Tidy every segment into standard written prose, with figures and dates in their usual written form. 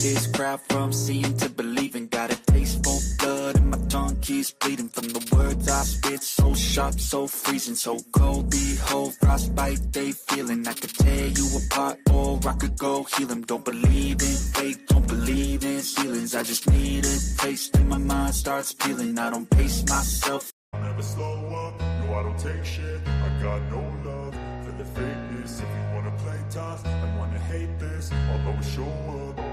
This crowd from seeing to believing. Got a taste for blood and my tongue keeps bleeding. From the words I spit, so sharp, so freezing, so cold. Behold, frostbite they feeling. I could tear you apart or I could go heal them. Don't believe in fate, don't believe in ceilings. I just need a taste and my mind starts peeling. I don't pace myself. I'll never slow up, no I don't take shit. I got no love for the fakeness. If you wanna play tough and wanna hate this, I'll always show up.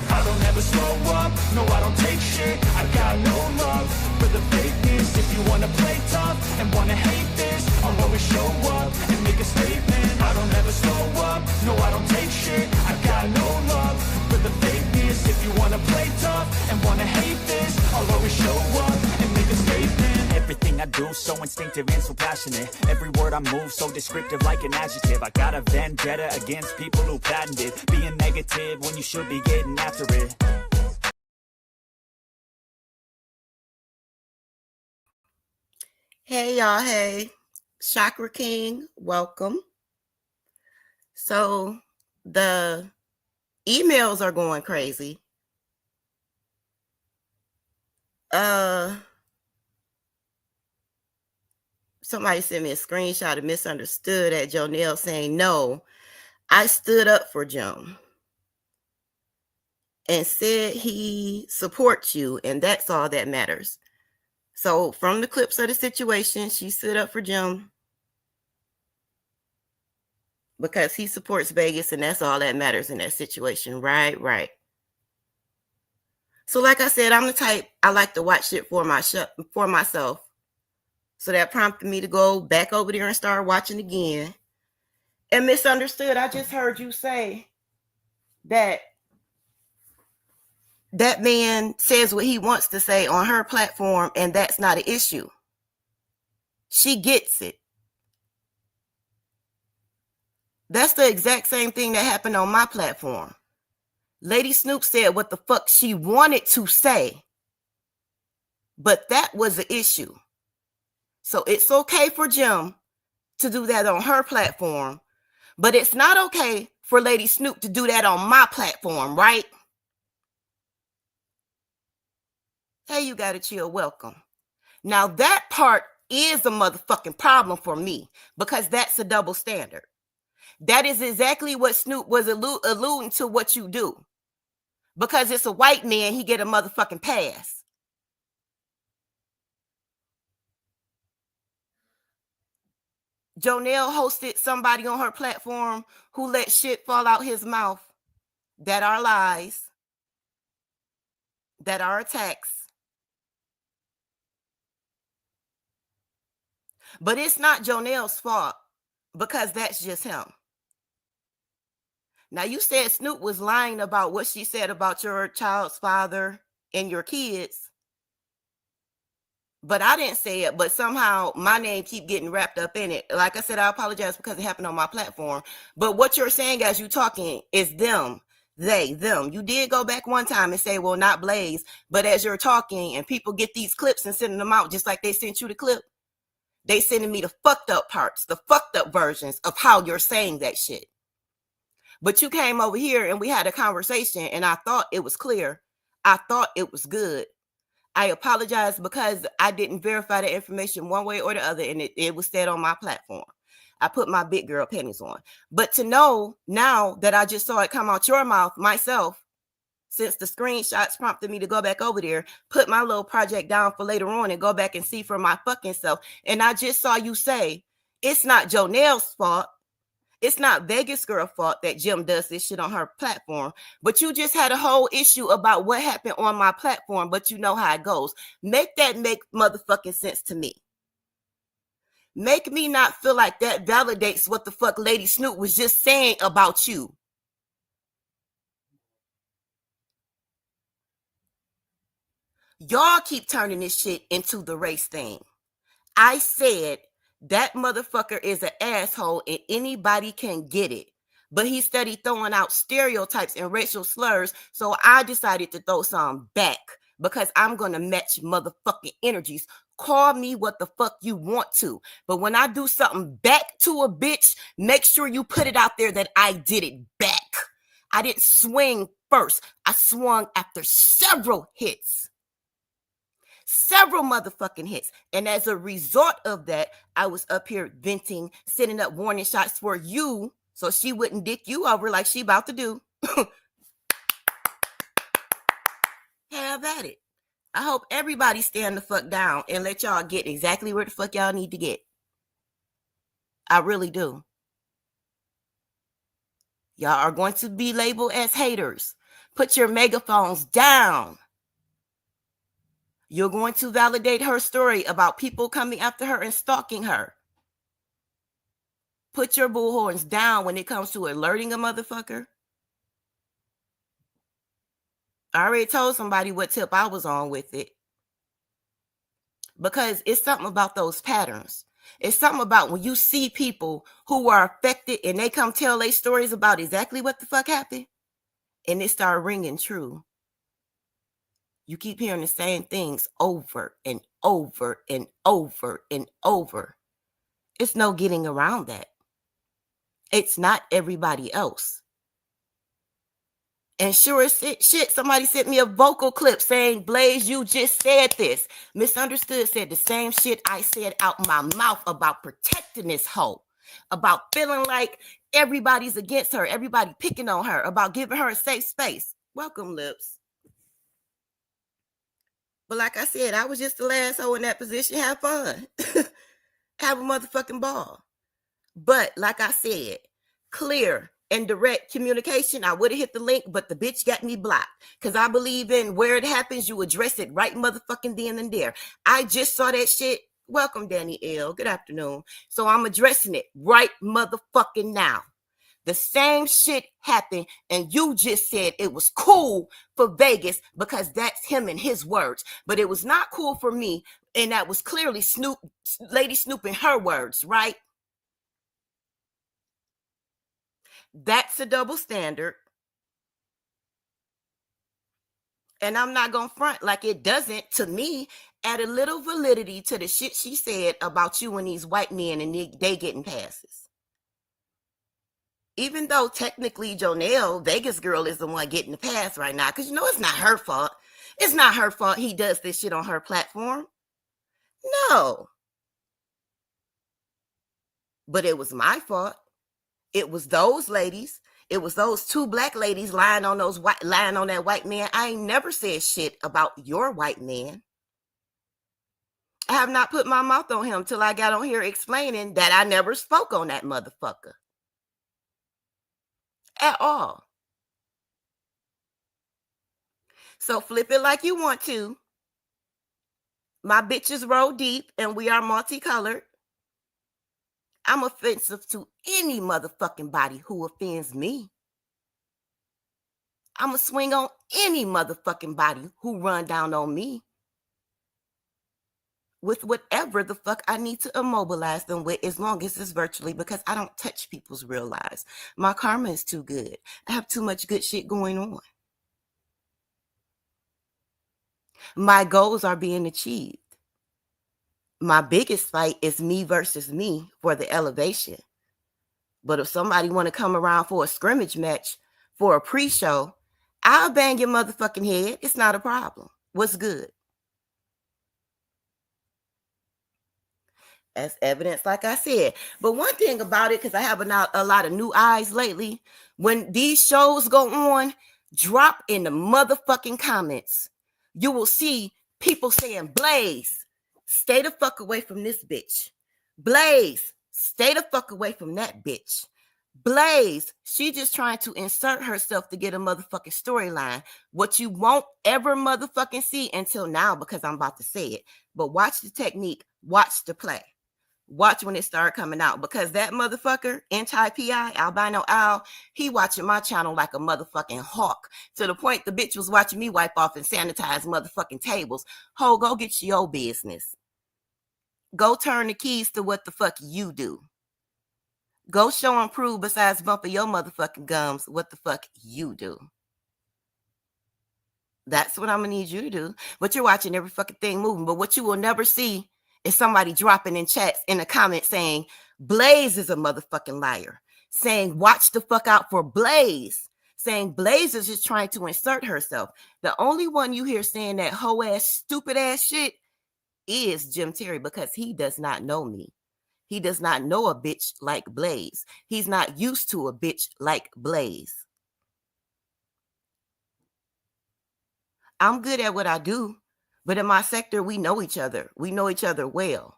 I don't ever slow up, no I don't take shit. I got no love for the fakeness. If you wanna play tough and wanna hate this, I'll always show up and make a statement. I don't ever slow up, no I don't take shit. I got no love for the fakeness. If you wanna play tough and wanna hate this, I'll always show up and make a statement. Everything I do so instinctive and so passionate. Every word I move so descriptive like an adjective. I got a vendetta against people who patented being negative when you should be getting after it. Hey y'all, hey. Chakra King, welcome. So the emails are going crazy. Somebody sent me a screenshot of misunderstood at Jonelle saying, no, I stood up for Jim and said he supports you, and that's all that matters. So from the clips of the situation, she stood up for Jim because he supports Vegas, and that's all that matters in that situation. Right. So like I said, I'm the type, I like to watch shit for myself. So that prompted me to go back over there and start watching again. And misunderstood, I just heard you say that that man says what he wants to say on her platform, and that's not an issue. She gets it. That's the exact same thing that happened on my platform. Lady Snoop said what the fuck she wanted to say, but that was the issue. So it's okay for Jim to do that on her platform, but it's not okay for Lady Snoop to do that on my platform, right? Hey, you gotta chill, welcome. Now that part is a motherfucking problem for me because that's a double standard. That is exactly what Snoop was alluding to what you do. Because it's a white man, he get a motherfucking pass. Jonelle hosted somebody on her platform who let shit fall out his mouth that are lies, that are attacks. But it's not Jonelle's fault because that's just him. Now, you said Snoop was lying about what she said about your child's father and your kids. But I didn't say it, but somehow my name keep getting wrapped up in it. Like I said, I apologize because it happened on my platform. But what you're saying as you talking is them, they, them. You did go back one time and say, well, not Blaze. But as you're talking and people get these clips and sending them out just like they sent you the clip, they sending me the fucked up parts, the fucked up versions of how you're saying that shit. But you came over here and we had a conversation and I thought it was clear. I thought it was good. I apologize because I didn't verify the information one way or the other, and it was said on my platform. I put my big girl panties on. But to know now that I just saw it come out your mouth myself, since the screenshots prompted me to go back over there, put my little project down for later on and go back and see for my fucking self. And I just saw you say, it's not Jonelle's fault. It's not Vegas girl fault that Jim does this shit on her platform, but you just had a whole issue about what happened on my platform, but you know how it goes. Make that make motherfucking sense to me. Make me not feel like that validates what the fuck Lady Snoop was just saying about you. Y'all keep turning this shit into the race thing. I said that motherfucker is an asshole and anybody can get it. But he steady throwing out stereotypes and racial slurs. So I decided to throw some back because I'm going to match motherfucking energies. Call me what the fuck you want to. But when I do something back to a bitch, make sure you put it out there that I did it back. I didn't swing first. I swung after several hits. Several motherfucking hits. And as a result of that, I was up here venting, setting up warning shots for you so she wouldn't dick you over like she about to do. Have at it. I hope everybody stand the fuck down and let y'all get exactly where the fuck y'all need to get. I really do. Y'all are going to be labeled as haters. Put your megaphones down. You're going to validate her story about people coming after her and stalking her. Put your bullhorns down when it comes to alerting a motherfucker. I already told somebody what tip I was on with it. Because it's something about those patterns. It's something about when you see people who are affected and they come tell their stories about exactly what the fuck happened and it start ringing true. You keep hearing the same things over and over and over and over. It's no getting around that. It's not everybody else. And sure as shit, somebody sent me a vocal clip saying, Blaze, you just said this. Misunderstood said the same shit I said out my mouth about protecting this hoe, about feeling like everybody's against her, everybody picking on her, about giving her a safe space. Welcome, Lips. But like I said, I was just the last hoe in that position. Have fun. Have a motherfucking ball. But like I said, clear and direct communication. I would have hit the link, but the bitch got me blocked. Because I believe in where it happens, you address it right motherfucking then and there. I just saw that shit. Welcome, Danny L. Good afternoon. So I'm addressing it right motherfucking now. The same shit happened, and you just said it was cool for Vegas because that's him and his words. But it was not cool for me, and that was clearly Lady Snoop in her words, right? That's a double standard. And I'm not going to front like it doesn't, to me, add a little validity to the shit she said about you and these white men and they getting passes. Even though technically Jonelle, Vegas girl, is the one getting the pass right now. Because, you know, it's not her fault. It's not her fault he does this shit on her platform. No. But it was my fault. It was those ladies. It was those two black ladies lying on that white man. I ain't never said shit about your white man. I have not put my mouth on him till I got on here explaining that I never spoke on that motherfucker. At all. So flip it like you want to. My bitches roll deep and we are multicolored. I'm offensive to any motherfucking body who offends me. I'm going to swing on any motherfucking body who run down on me with whatever the fuck I need to immobilize them with, as long as it's virtually, because I don't touch people's real lives. My karma is too good. I have too much good shit going on. My goals are being achieved. My biggest fight is me versus me for the elevation. But if somebody want to come around for a scrimmage match, for a pre-show, I'll bang your motherfucking head. It's not a problem. What's good? As evidence, like I said. But one thing about it, because I have a lot of new eyes lately, when these shows go on, drop in the motherfucking comments. You will see people saying, Blaze, stay the fuck away from this bitch. Blaze, stay the fuck away from that bitch. Blaze, she just trying to insert herself to get a motherfucking storyline. What you won't ever motherfucking see until now, because I'm about to say it. But watch the technique. Watch the play. Watch when it start coming out, because that motherfucker, anti-PI, albino owl, he watching my channel like a motherfucking hawk, to the point the bitch was watching me wipe off and sanitize motherfucking tables. Ho, go get your business. Go turn the keys to what the fuck you do. Go show and prove, besides bumping your motherfucking gums, what the fuck you do. That's what I'm gonna need you to do. But you're watching every fucking thing moving. But what you will never see is somebody dropping in chats in a comment saying, Blaze is a motherfucking liar. Saying, watch the fuck out for Blaze. saying Blazers is trying to insert herself. The only one you hear saying that hoe ass, stupid ass shit is Jim Terry, because he does not know me. He does not know a bitch like Blaze. He's not used to a bitch like Blaze. I'm good at what I do, but in my sector, we know each other. We know each other well.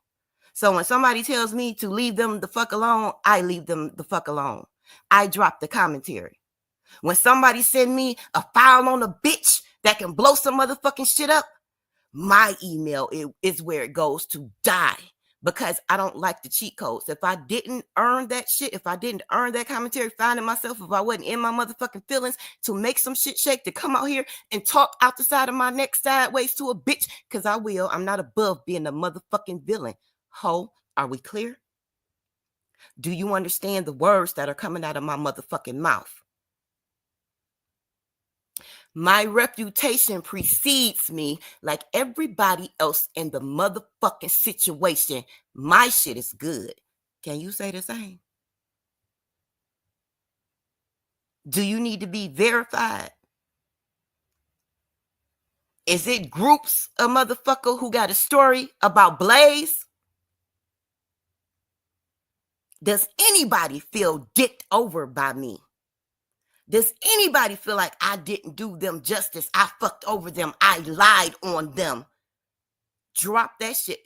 So when somebody tells me to leave them the fuck alone, I leave them the fuck alone. I drop the commentary. When somebody send me a file on a bitch that can blow some motherfucking shit up, my email is where it goes to die, because I don't like the cheat codes. If I didn't earn that shit, if I didn't earn that commentary, finding myself, if I wasn't in my motherfucking feelings to make some shit shake, to come out here and talk out the side of my neck sideways to a bitch, because I will. I'm not above being a motherfucking villain. Ho, are we clear? Do you understand the words that are coming out of my motherfucking mouth? My reputation precedes me like everybody else in the motherfucking situation. My shit is good. Can you say the same? Do you need to be verified? Is it groups of motherfucker who got a story about Blaze? Does anybody feel dicked over by me? Does anybody feel like I didn't do them justice? I fucked over them. I lied on them. Drop that shit.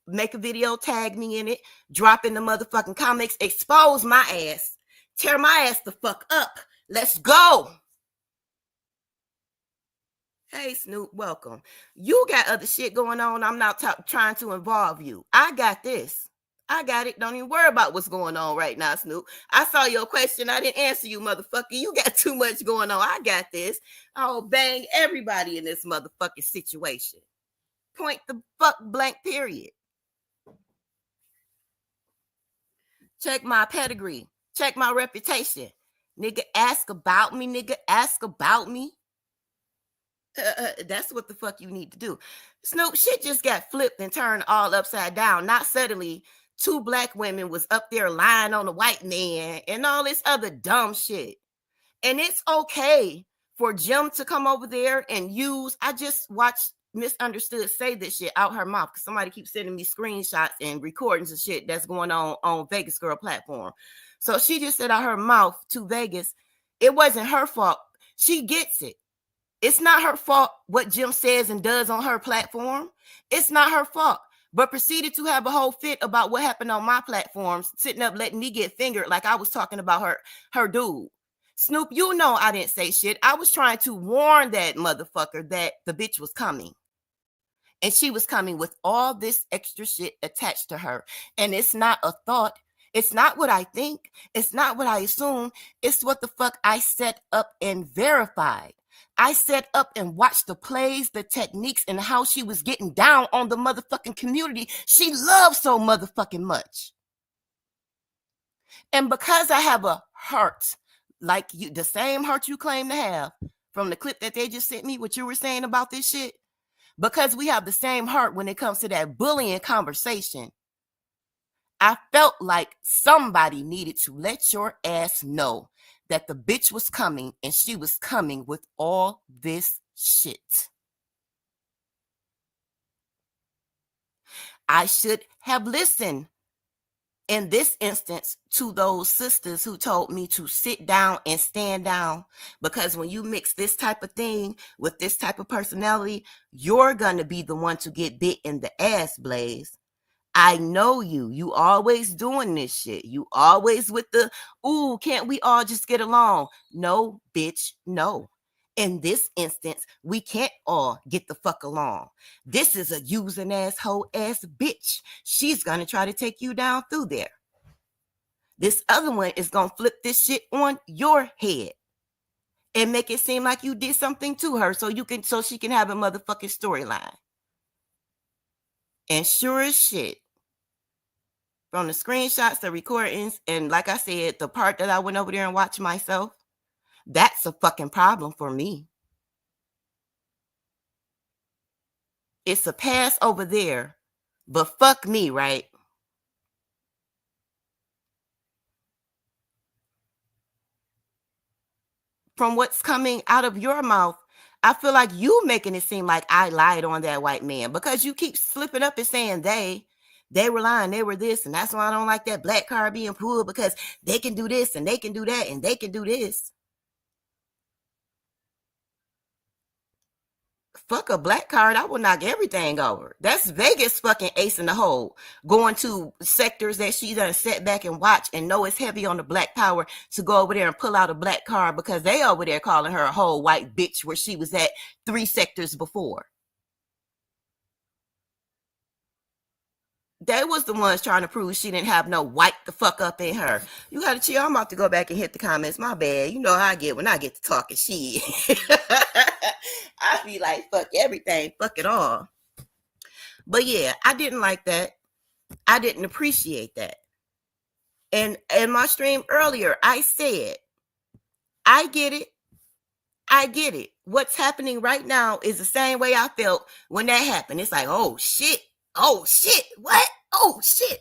Make a video, tag me in it, drop in the motherfucking comments, expose my ass, tear my ass the fuck up. Let's go. Hey, Snoop, welcome. You got other shit going on. I'm not trying to involve you. I got this. I got it. Don't even worry about what's going on right now, Snoop. I saw your question. I didn't answer you, motherfucker. You got too much going on. I got this. I'll bang everybody in this motherfucking situation. Point the fuck blank, period. Check my pedigree. Check my reputation. Nigga, ask about me. Nigga, ask about me. That's what the fuck you need to do. Snoop, shit just got flipped and turned all upside down. Not suddenly, 2 black women was up there lying on a white man and all this other dumb shit. And it's okay for Jim to come over there and use, I just watched Misunderstood say this shit out her mouth, because somebody keeps sending me screenshots and recordings of shit that's going on Vegas Girl platform. So she just said out her mouth to Vegas, it wasn't her fault. She gets it. It's not her fault what Jim says and does on her platform. It's not her fault. But proceeded to have a whole fit about what happened on my platforms, sitting up letting me get fingered like I was talking about her dude. Snoop, you know I didn't say shit. I was trying to warn that motherfucker that the bitch was coming. And she was coming with all this extra shit attached to her. And it's not a thought. It's not what I think. It's not what I assume. It's what the fuck I set up and verified. I set up and watched the plays, the techniques, and how she was getting down on the motherfucking community she loves so motherfucking much. And because I have a heart, like you, the same heart you claim to have from the clip that they just sent me, what you were saying about this shit, because we have the same heart when it comes to that bullying conversation, I felt like somebody needed to let your ass know that the bitch was coming, and she was coming with all this shit. I should have listened in this instance to those sisters who told me to sit down and stand down, because when you mix this type of thing with this type of personality, you're going to be the one to get bit in the ass, Blaze. I know you. You always doing this shit. You always with the, ooh, can't we all just get along? No, bitch, no. In this instance, we can't all get the fuck along. This is a using asshole ass bitch. She's going to try to take you down through there. This other one is going to flip this shit on your head and make it seem like you did something to her so she can have a motherfucking storyline. And sure as shit, from the screenshots, the recordings, and like I said, the part that I went over there and watched myself, that's a fucking problem for me. It's a pass over there, but fuck me, right? from what's coming out of your mouth, I feel like you making it seem like I lied on that white man, because you keep slipping up and saying they were lying, they were this, and that's why I don't like that black card being pulled, because they can do this and they can do that and they can do this. Fuck a black card, I will knock everything over. That's Vegas fucking ace in the hole. Going to sectors that she done sit back and watch and know it's heavy on the black power to go over there and pull out a black card because they over there calling her a whole white bitch where she was at 3 sectors before. They was the ones trying to prove she didn't have no white the fuck up in her. You gotta chill. I'm about to go back and hit the comments. My bad. You know how I get when I get to talking shit. I be like, fuck everything, fuck it all. But yeah, I didn't like that. I didn't appreciate that. And in my stream earlier, I said, I get it. I get it. What's happening right now is the same way I felt when that happened. It's like, oh shit. Oh shit. What? Oh shit.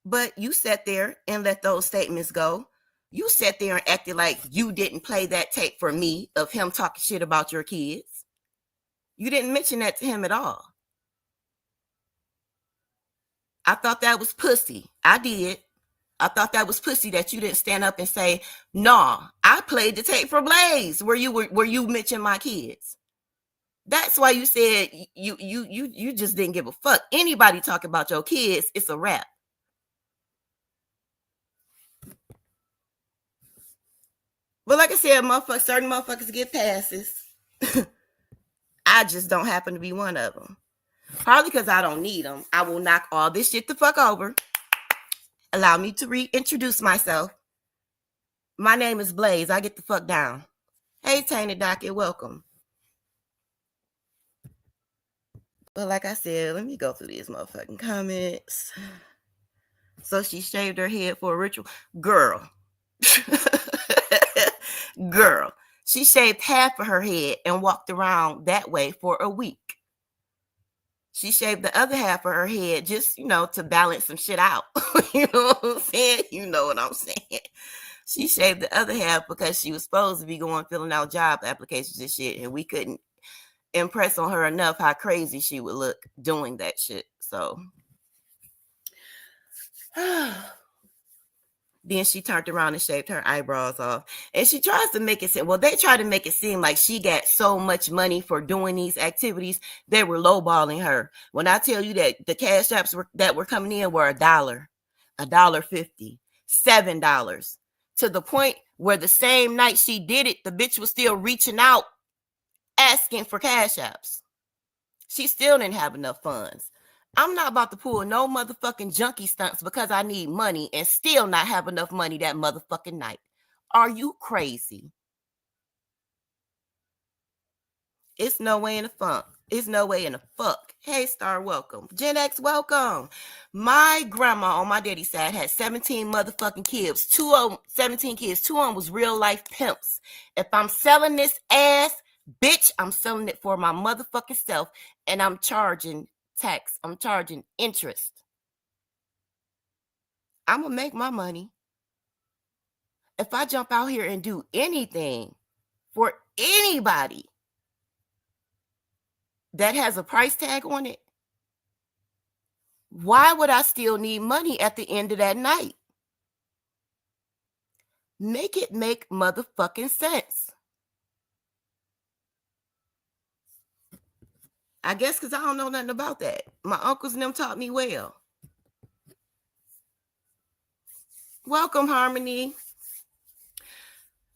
But you sat there and let those statements go. You sat there and acted like you didn't play that tape for me of him talking shit about your kids. You didn't mention that to him at all. I thought that was pussy. I did. I thought that was pussy that you didn't stand up and say, "Nah, I played the tape for Blaze where you mentioned my kids." That's why you said you just didn't give a fuck. Anybody talking about your kids, it's a wrap. But like I said, certain motherfuckers get passes. I just don't happen to be one of them. Probably because I don't need them. I will knock all this shit the fuck over. Allow me to reintroduce myself. My name is Blaze. I get the fuck down. Hey, Tainted Docket, welcome. But like I said, let me go through these motherfucking comments. So she shaved her head for a ritual. Girl. Girl. She shaved half of her head and walked around that way for a week. She shaved the other half of her head just, to balance some shit out. You know what I'm saying? You know what I'm saying? She shaved the other half because she was supposed to be going filling out job applications and shit, and we couldn't impress on her enough how crazy she would look doing that shit. So then she turned around and shaved her eyebrows off. And she tries to make it seem, they try to make it seem like she got so much money for doing these activities, they were lowballing her. When I tell you that the cash apps that were coming in were $1, $1.50, $7, to the point where the same night she did it, the bitch was still reaching out, asking for cash apps. She still didn't have enough funds. I'm not about to pull no motherfucking junkie stunts because I need money and still not have enough money that motherfucking night. Are you crazy? It's no way in the funk. It's no way in the fuck. Hey, Star, welcome. Gen X, welcome. My grandma on my daddy's side had 17 motherfucking kids. 17 kids. 2 of them was real life pimps. If I'm selling this ass, bitch, I'm selling it for my motherfucking self, and I'm charging tax. I'm charging interest. I'm gonna make my money. If I jump out here and do anything for anybody that has a price tag on it, why would I still need money at the end of that night? Make it make motherfucking sense. I guess because I don't know nothing about that. My uncles and them taught me well. Welcome, Harmony.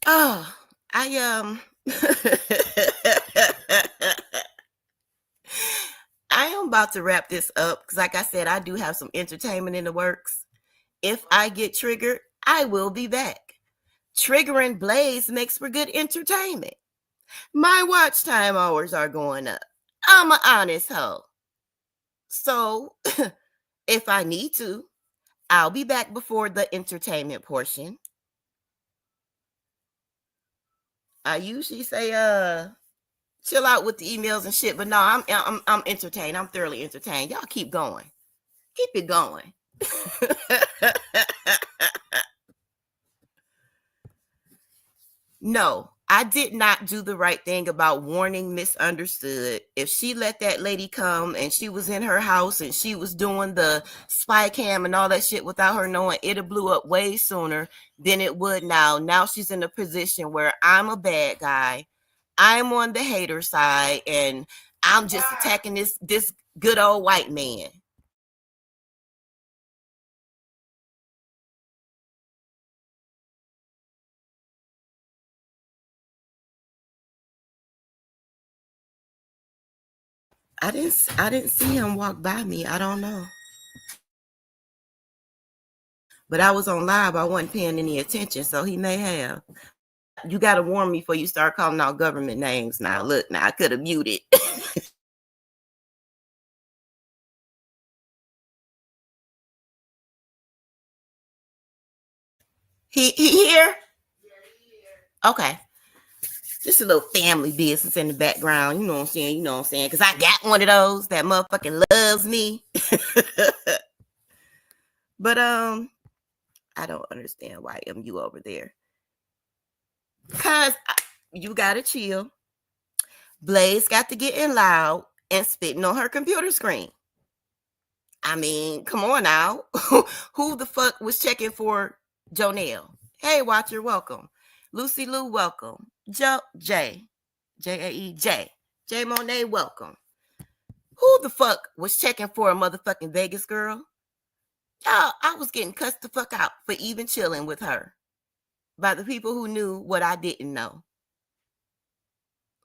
Oh, I am about to wrap this up because, like I said, I do have some entertainment in the works. If I get triggered, I will be back. Triggering Blaze makes for good entertainment. My watch time hours are going up. I'm an honest hoe. So if I need to, I'll be back before the entertainment portion. I usually say chill out with the emails and shit, but no, I'm entertained. I'm thoroughly entertained. Y'all keep going. Keep it going. No, I did not do the right thing about warning misunderstood. If she let that lady come and she was in her house and she was doing the spy cam and all that shit without her knowing, it'd have blew up way sooner than it would now. Now she's in a position where I'm a bad guy. I'm on the hater side and I'm just attacking this good old white man. I didn't see him walk by me. I don't know. But I was on live. I wasn't paying any attention, so he may have. You got to warn me before you start calling out government names. Now, look, now I could have muted. he here? Okay. Just a little family business in the background. You know what I'm saying? You know what I'm saying? Because I got one of those that motherfucking loves me. But I don't understand why MU over there. Because you got to chill. Blaze got to get in loud and spitting on her computer screen. I mean, come on now. Who the fuck was checking for Jonelle? Hey, Watcher, welcome. Lucy Lou, welcome. J. J-A-E, J. J Monet, welcome. Who the fuck was checking for a motherfucking Vegas girl? Y'all, I was getting cussed the fuck out for even chilling with her by the people who knew what I didn't know.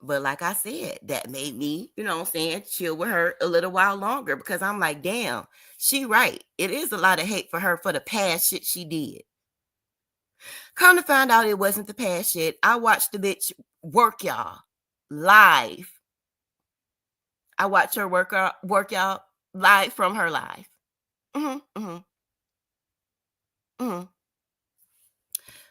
But like I said, that made me, you know what I'm saying, chill with her a little while longer because I'm like, damn, she right. It is a lot of hate for her for the past shit she did. Come to find out it wasn't the past shit. I watched the bitch work y'all live. I watched her work y'all live from her live.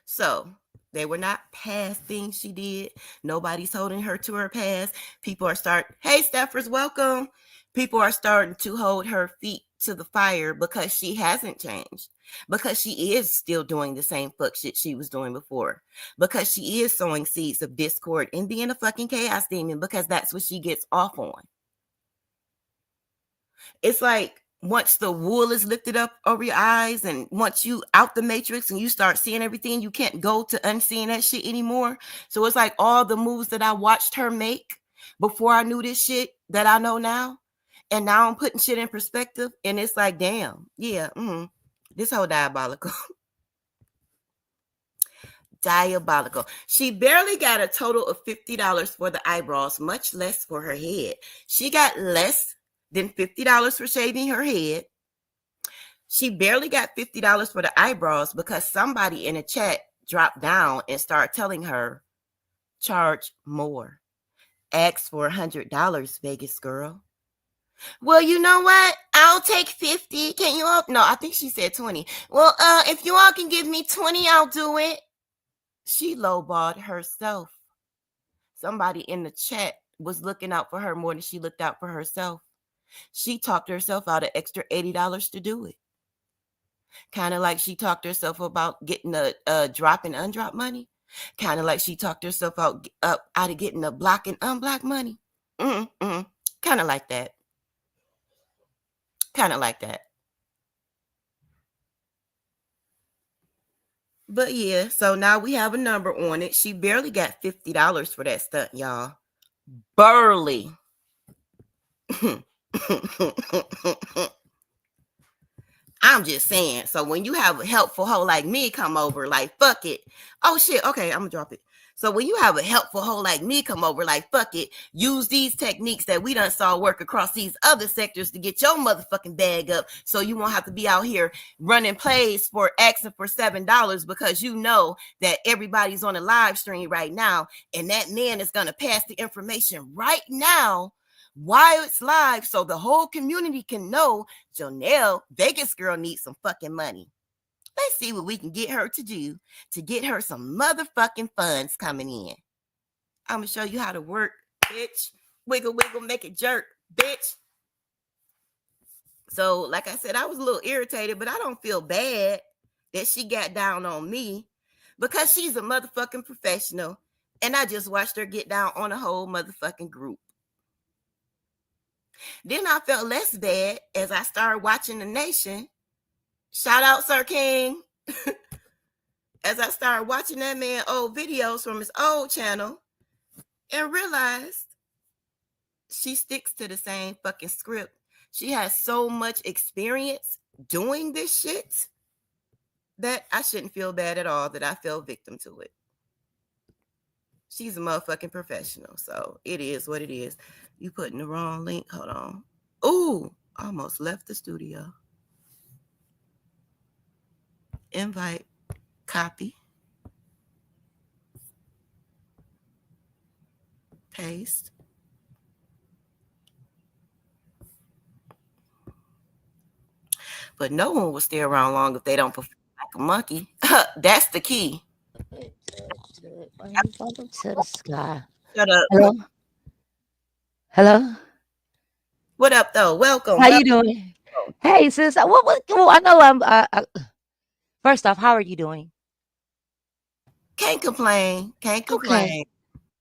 So they were not past things she did. Nobody's holding her to her past. People are hey, Steffers, welcome. People are starting to hold her feet to the fire because she hasn't changed. Because she is still doing the same fuck shit she was doing before. Because she is sowing seeds of discord and being a fucking chaos demon because that's what she gets off on. It's like once the wool is lifted up over your eyes and once you out the matrix and you start seeing everything, you can't go to unseeing that shit anymore. So it's like all the moves that I watched her make before I knew this shit that I know now. And now I'm putting shit in perspective. And it's like, damn, yeah, this whole diabolical. Diabolical. She barely got a total of $50 for the eyebrows, much less for her head. She got less than $50 for shaving her head. She barely got $50 for the eyebrows because somebody in the chat dropped down and started telling her, charge more. Ask for $100, Vegas girl. Well, you know what? I'll take 50. Can you all? No, I think she said 20. Well, if you all can give me 20, I'll do it. She lowballed herself. Somebody in the chat was looking out for her more than she looked out for herself. She talked herself out of extra $80 to do it. Kind of like she talked herself about getting a drop and undrop money. Kind of like she talked herself out of getting a block and unblock money. Kind of like that. Kind of like that. But yeah, so now we have a number on it. She barely got $50 for that stunt, y'all. Barely. I'm just saying. So when you have a helpful hoe like me come over, like, fuck it. Oh, shit. Okay, I'm going to drop it. So when you have a helpful hoe like me come over, like, fuck it. Use these techniques that we done saw work across these other sectors to get your motherfucking bag up so you won't have to be out here running plays for asking for $7 because you know that everybody's on a live stream right now and that man is going to pass the information right now while it's live so the whole community can know Jonelle, Vegas girl, needs some fucking money. Let's see what we can get her to do to get her some motherfucking funds coming in. I'm going to show you how to work, bitch. Wiggle, wiggle, make it jerk, bitch. So, like I said, I was a little irritated, but I don't feel bad that she got down on me because she's a motherfucking professional. And I just watched her get down on a whole motherfucking group. Then I felt less bad as I started watching The Nation. Shout out, Sir King. As I started watching that man old videos from his old channel and realized she sticks to the same fucking script. She has so much experience doing this shit that I shouldn't feel bad at all that I fell victim to it. She's a motherfucking professional, so it is what it is. You putting the wrong link. Hold on. Ooh, almost left the studio. Invite, copy, paste. But no one will stay around long if they don't perform like a monkey. That's the key. Welcome to the sky. Shut up. Hello. Hello. What up, though? Welcome. How you doing? Hey, sis. Well, I know I'm. First off, how are you doing? Can't complain. Can't complain. Okay.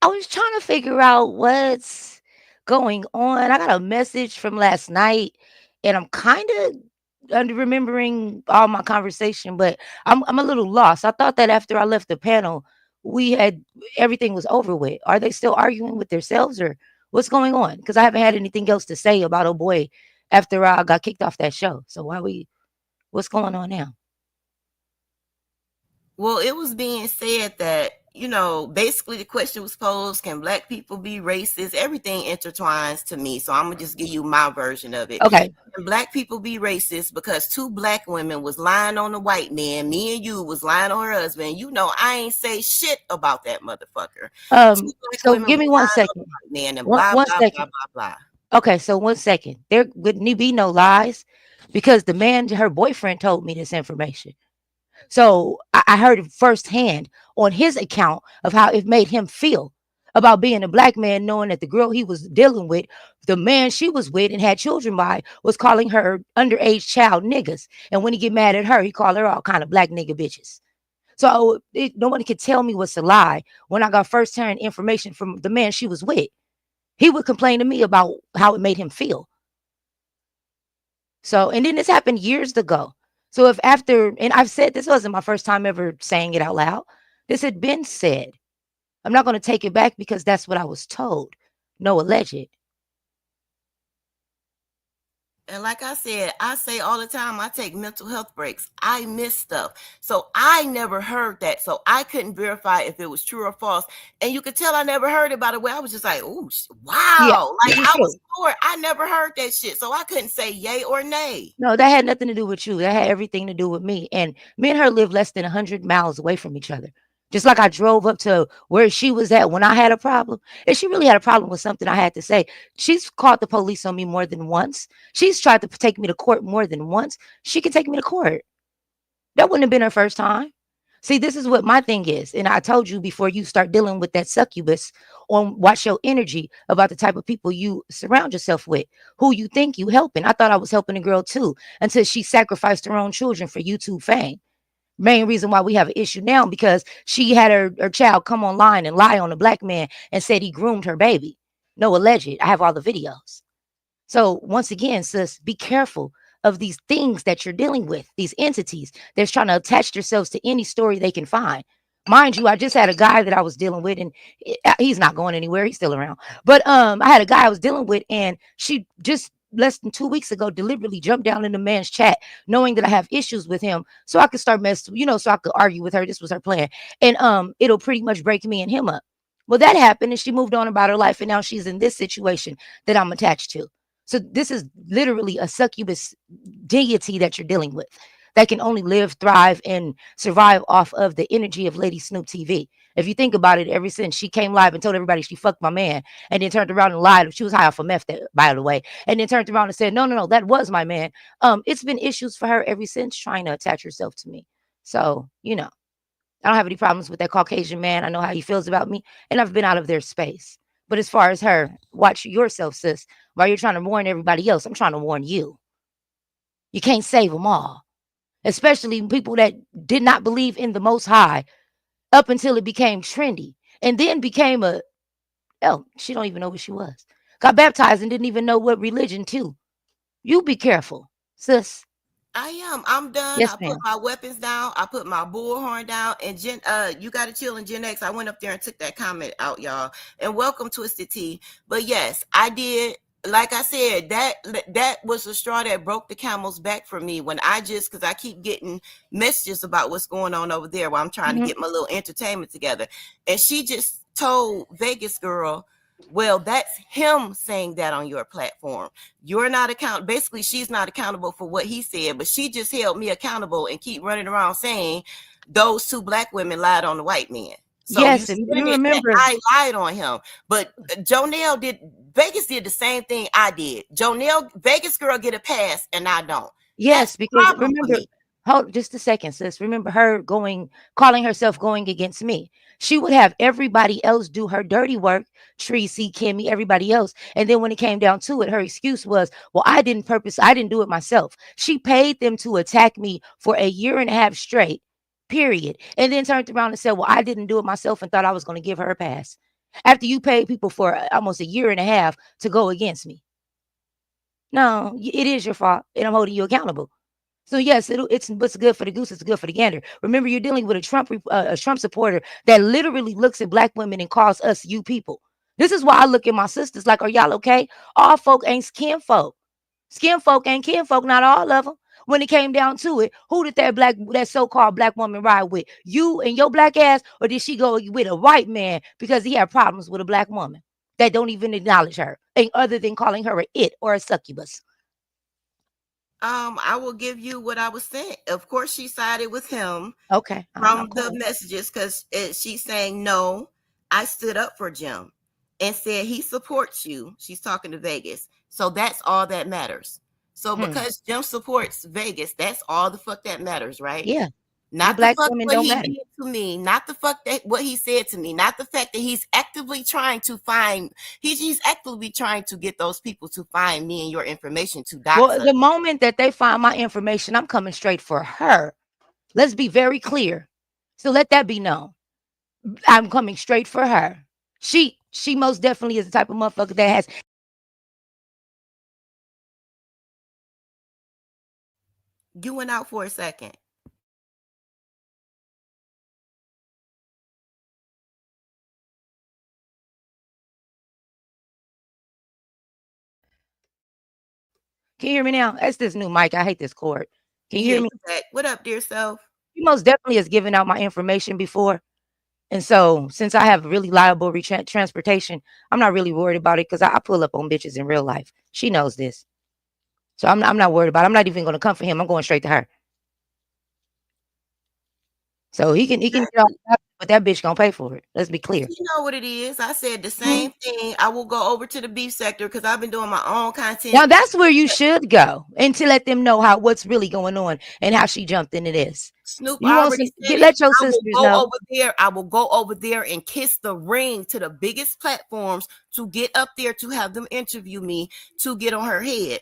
I was trying to figure out what's going on. I got a message from last night, and I'm kind of remembering all my conversation, but I'm a little lost. I thought that after I left the panel, everything was over with. Are they still arguing with themselves, or what's going on? Because I haven't had anything else to say about oh boy after I got kicked off that show. So what's going on now? Well, it was being said that, basically the question was posed, can Black people be racist? Everything intertwines to me. So I'm going to just give you my version of it. Okay. Can Black people be racist because two Black women was lying on the white man? Me and you was lying on her husband. I ain't say shit about that motherfucker. So give me 1 second. Man, and blah, blah, blah, blah, blah. Okay, so 1 second. There wouldn't be no lies because the man, her boyfriend, told me this information. So I heard it firsthand on his account of how it made him feel about being a Black man, knowing that the girl he was dealing with, the man she was with and had children by, was calling her underage child niggas. And when he get mad at her, he called her all kind of Black nigga bitches. So nobody could tell me what's a lie when I got firsthand information from the man she was with. He would complain to me about how it made him feel. So, and then this happened years ago. So if after, and I've said this wasn't my first time ever saying it out loud. This had been said. I'm not going to take it back because that's what I was told. No alleged. And like I said, I say all the time, I take mental health breaks. I miss stuff. So I never heard that. So I couldn't verify if it was true or false. And you could tell I never heard it, by the way. I was just like, oh, wow. Yeah, like I was bored. I never heard that shit. So I couldn't say yay or nay. No, that had nothing to do with you. That had everything to do with me. And me and her live less than 100 miles away from each other. Just like I drove up to where she was at when I had a problem. If she really had a problem with something I had to say, she's called the police on me more than once. She's tried to take me to court more than once. She could take me to court. That wouldn't have been her first time. See, this is what my thing is. And I told you before you start dealing with that succubus, on watch your energy about the type of people you surround yourself with, who you think you helping. I thought I was helping a girl too, until she sacrificed her own children for YouTube fame. Main reason why we have an issue now, because she had her child come online and lie on a Black man and said he groomed her baby. No alleged. I have all the videos. So once again, sis, be careful of these things that you're dealing with, these entities that's trying to attach themselves to any story they can find. Mind you, I just had a guy that I was dealing with, and he's not going anywhere. He's still around. But I had a guy I was dealing with, and she just less than 2 weeks ago deliberately jumped down in the man's chat, knowing that I have issues with him, so I could start so I could argue with her. This was her plan. And it'll pretty much break me and him up. Well, that happened, and she moved on about her life, and now she's in this situation that I'm attached to. So this is literally a succubus deity that you're dealing with that can only live, thrive, and survive off of the energy of Lady Snoop TV. If you think about it, ever since she came live and told everybody she fucked my man, and then turned around and lied, she was high off of meth, by the way, and then turned around and said, no, that was my man. It's been issues for her ever since trying to attach herself to me. So, I don't have any problems with that Caucasian man. I know how he feels about me, and I've been out of their space. But as far as her, watch yourself, sis. While you're trying to warn everybody else, I'm trying to warn you. You can't save them all. Especially people that did not believe in the Most High. up until it became trendy and then became a, oh, she don't even know what she was. Got baptized and didn't even know what religion too. You be careful, sis. I am. I'm done. Yes, I put ma'am. my weapons down. I put my bullhorn down. And you gotta chill in Gen X. I went up there and took that comment out, y'all. And welcome, Twisted Tea. But yes, I did. Like I said, that was the straw that broke the camel's back for me when I just, because I keep getting messages about what's going on over there while I'm trying to Mhm. get my little entertainment together. And she just told Vegas girl, well, that's him saying that on your platform. You're not account. Basically, she's not accountable for what he said, but she just held me accountable and keep running around saying those two black women lied on the white men. So you Yes, and sitting you there saying remember. I lied on him, but Jonelle did. Vegas did the same thing I did. Jonelle, Vegas girl, get a pass, and I don't. That's Yes, the because problem for remember, me. hold just a second, sis. Remember her going, calling herself going against me. She would have everybody else do her dirty work, Tracy, Kimmy, everybody else. And then when it came down to it, her excuse was, well, I didn't do it myself. She paid them to attack me for a year and a half straight, period. And then turned around and said, well, I didn't do it myself and thought I was going to give her a pass. After you paid people for almost a year and a half to go against me. No, it is your fault, and I'm holding you accountable. So yes, it's what's good for the goose is good for the gander. Remember, you're dealing with a Trump supporter that literally looks at black women and calls us you people. This is why I look at my sisters like, are y'all okay? All folk ain't skin folk. Skin folk ain't kin folk. Not all of them. When it came down to it, who did that so-called black woman ride with? You and your black ass, or did she go with a white man because he had problems with a black woman that don't even acknowledge her, and other than calling her a it or a succubus? I will give you what I was saying. Of course, she sided with him Okay, I'm from the cool. messages because she's saying no. I stood up for Jim and said he supports you. She's talking to Vegas, so that's all that matters. So Hmm. because Jim supports Vegas, that's all the fuck that matters, right? Yeah, you Not the black fuck women what don't he matter. did to me, not the fuck that what he said to me, not the fact that he's actively trying to find he's actively trying to get those people to find me and your information to dox Well, us. the moment that they find my information, I'm coming straight for her. Let's be very clear. So let that be known. I'm coming straight for her. She most definitely is the type of motherfucker that has. You went out for a second. Can you hear me now? That's this new mic. I hate this cord. Can you Yeah, hear you me? back. What up, dear self? She most definitely has given out my information before. And so, since I have really liable transportation, I'm not really worried about it because I pull up on bitches in real life. She knows this. So I'm not worried about it. I'm not even going to come for him. I'm going straight to her. So he can get off, but that bitch gonna pay for it. Let's be clear. You know what it is. I said the Mhm. same thing. I will go over to the beef sector because I've been doing my own Now content. that's where you should go and to let them know how what's really going on and how she jumped into this. Snoop You want already some? said it. Let your I will sisters go know. over there. I will go over there and kiss the ring to the biggest platforms to get up there to have them interview me to get on her head.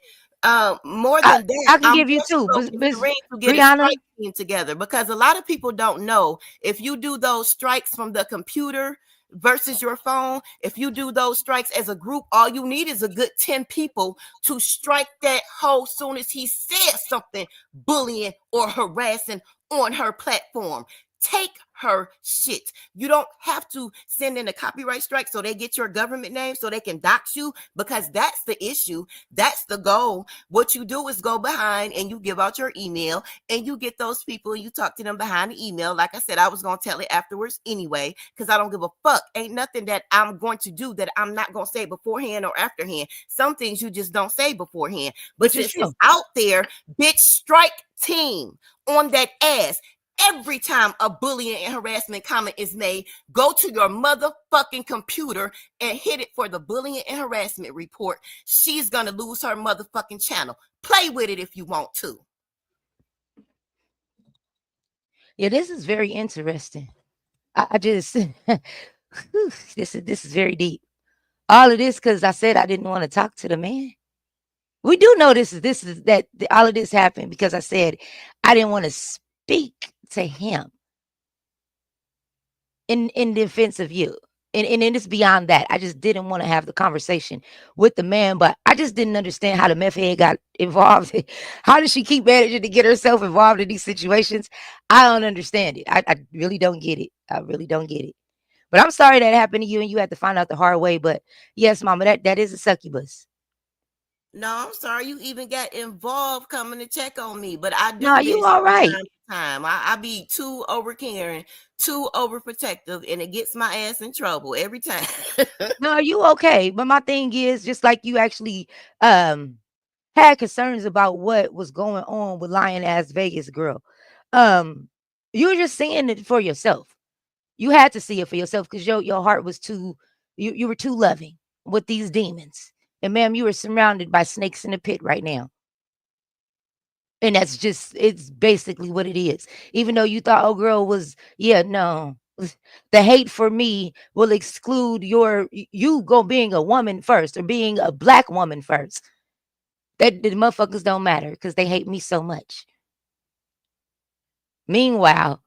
More I than that, I can I'm give you going to two, go but, kiss but the ring to get a Brianna, strike team together because a lot of people don't know if you do those strikes from the computer versus your phone. If you do those strikes as a group, all you need is a good 10 people to strike that hoe soon as he says something bullying or harassing on her platform. Take her shit. You don't have to send in a copyright strike so they get your government name so they can dox you because that's the issue. That's the goal. What you do is go behind and you give out your email and you get those people and you talk to them behind the email. Like I said, I was going to tell it afterwards anyway because I don't give a fuck. Ain't nothing that I'm going to do that I'm not going to say beforehand or afterhand. Some things you just don't say beforehand. But which is since it's true. out there, bitch, strike team on that ass. Every time a bullying and harassment comment is made, go to your motherfucking computer and hit it for the bullying and harassment report. She's gonna lose her motherfucking channel. Play with it if you want to. Yeah, this is very interesting. I just this is very deep. All of this because I said I didn't want to talk to the man. We do know this is that all of this happened because I said I didn't want to speak to him. in defense of you. And it's beyond that. I just didn't want to have the conversation with the man, but I just didn't understand how the meth head got involved. How does she keep managing to get herself involved in these situations? I don't understand it. I really don't get it. I really don't get it. But I'm sorry that happened to you and you had to find out the hard way. But yes, mama, that is a succubus. No, I'm sorry you even got involved coming to check on me, but I No, do you this all from right. time to time. I be too over caring, too overprotective, and it gets my ass in trouble every time. No, you okay. But my thing is, just like you actually um had concerns about what was going on with lying ass Vegas girl. Um, you were just seeing it for yourself. You had to see it for yourself because your heart was too you were too loving with these demons. And ma'am, you are surrounded by snakes in the pit right now. And that's just it's basically what it is. Even though you thought, oh girl was, yeah, no. The hate for me will exclude you go being a woman first or being a black woman first. That the motherfuckers don't matter because they hate me so much. Meanwhile,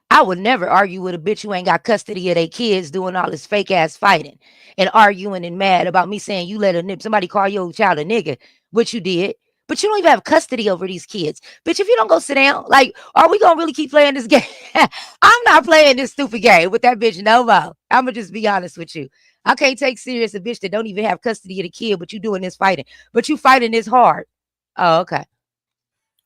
I would never argue with a bitch who ain't got custody of their kids doing all this fake ass fighting and arguing and mad about me saying you let a nip somebody call your child a nigga, which you did. But you don't even have custody over these kids. Bitch, if you don't go sit down, like, are we gonna really keep playing this game? I'm not playing this stupid game with that bitch no more. I'ma just be honest with you. I can't take serious a bitch that don't even have custody of the kid, but you doing this fighting. But you fighting this hard. Oh, okay.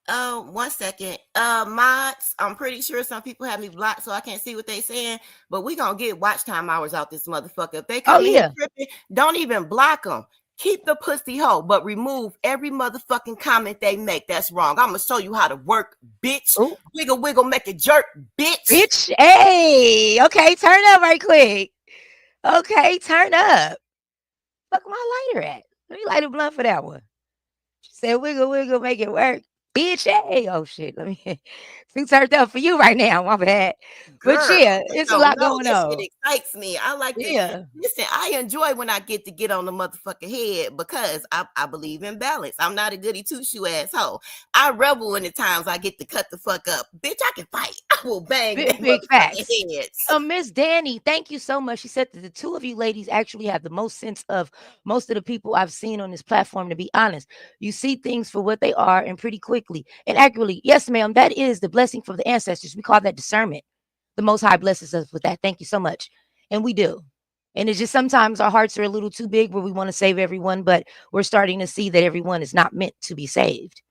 One second. Mods, I'm pretty sure some people have me blocked, so I can't see what they saying. But we gonna get watch time hours out this motherfucker. If they Oh come in here yeah. tripping, don't even block them. Keep the pussy hoe, but remove every motherfucking comment they make. That's wrong. I'm gonna show you how to work, bitch. Oh, Wiggle, wiggle, make it jerk, bitch. bitch. Hey, okay, turn up right quick. Okay, turn up. Fuck my lighter at? Let me light a blunt for that one. She said, wiggle, wiggle, make it work. Bitch, hey. Oh shit. Let me too turned up for you right now. My bad. But Girl, yeah, you it's a don't lot know. going That shit on. excites me. I like to Yeah. listen. I enjoy when I get on the motherfucking head because I believe in balance. I'm not a goody two shoe asshole. I revel in the times I get to cut the fuck up. Bitch, I can fight. I will bang Big, that big facts. motherfucking heads. Miss Danny, thank you so much. She said that the two of you ladies actually have the most sense of most of the people I've seen on this platform, to be honest. You see things for what they are and pretty quickly and accurately. Yes, ma'am, that is the blessing from the ancestors. We call that discernment. The Most High blesses us with that. Thank you so much. And we do. And it's just sometimes our hearts are a little too big where we want to save everyone, but we're starting to see that everyone is not meant to be saved.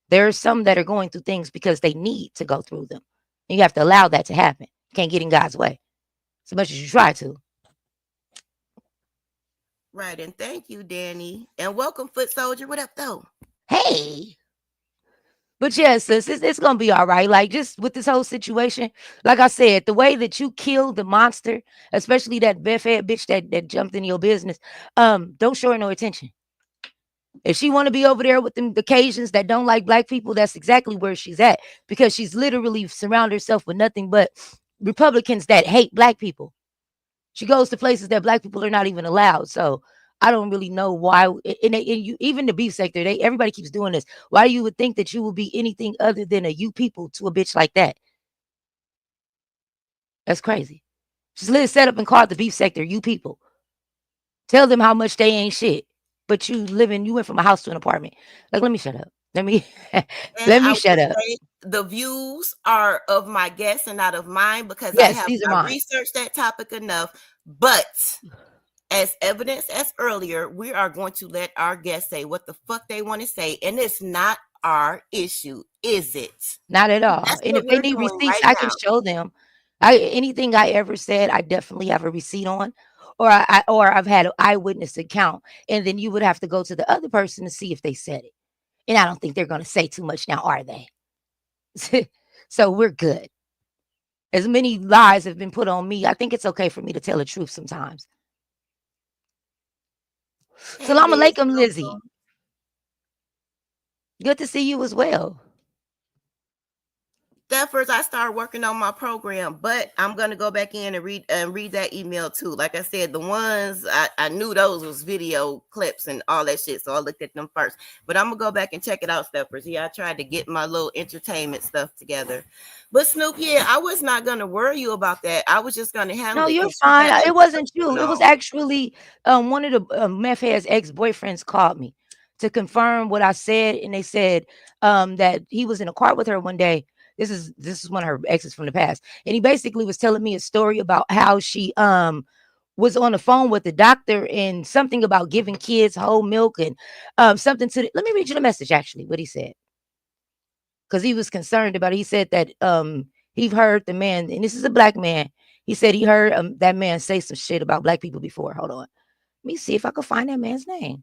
There are some that are going through things because they need to go through them. And you have to allow that to happen. You can't get in God's way so much as you try to. Right, and thank you, Danny. And welcome, Foot Soldier. What up, though? Hey. But yes, sis, it's gonna be all right. Like just with this whole situation, like I said, the way that you killed the monster, especially that Beth-head bitch that jumped in your business, don't show her no attention. If she want to be over there with them the Cajuns that don't like black people, that's exactly where she's at because she's literally surrounded herself with nothing but Republicans that hate black people. She goes to places that black people are not even allowed. So I don't really know why. And you, even the beef sector, everybody keeps doing this. Why you would think that you would be anything other than a you people to a bitch like that? That's crazy. Just let it set up and call it the beef sector. You people tell them how much they ain't shit. But you went from a house to an apartment. Like, let me shut up. Let me And let I me shut will up. say the views are of my guests and not of mine because I Yes, have these are not mine. researched that topic enough. But as evidenced as earlier, we are going to let our guests say what the fuck they want to say, and it's not our issue, is it? Not at all. That's And what if they we're need doing receipts, right I can now. show them. Anything I ever said, I definitely have a receipt on, or I've had an eyewitness account, and then you would have to go to the other person to see if they said it. And I don't think they're going to say too much now, are they? So we're good. As many lies have been put on me, I think it's okay for me to tell the truth sometimes. Hey, Salam Liz, alaikum, Lizzie. welcome. Good to see you as well. Stephers, I started working on my program, but I'm gonna go back in and read that email too. Like I said, the ones I knew those was video clips and all that shit, so I looked at them first. But I'm gonna go back and check it out, Stephers. Yeah, I tried to get my little entertainment stuff together. But Snoop, yeah, I was not gonna worry you about that. I was just gonna handle No, it you're because you fine. had It other stuff wasn't you. going It was on. actually one of the meth head's ex-boyfriends called me to confirm what I said, and they said that he was in a car with her one day. This is one of her exes from the past, and he basically was telling me a story about how she was on the phone with the doctor and something about giving kids whole milk and something to. Let me read you the message. Actually, what he said, because he was concerned about it. He said that he heard the man, and this is a black man. He said he heard that man say some shit about black people before. Hold on. Let me see if I can find that man's name.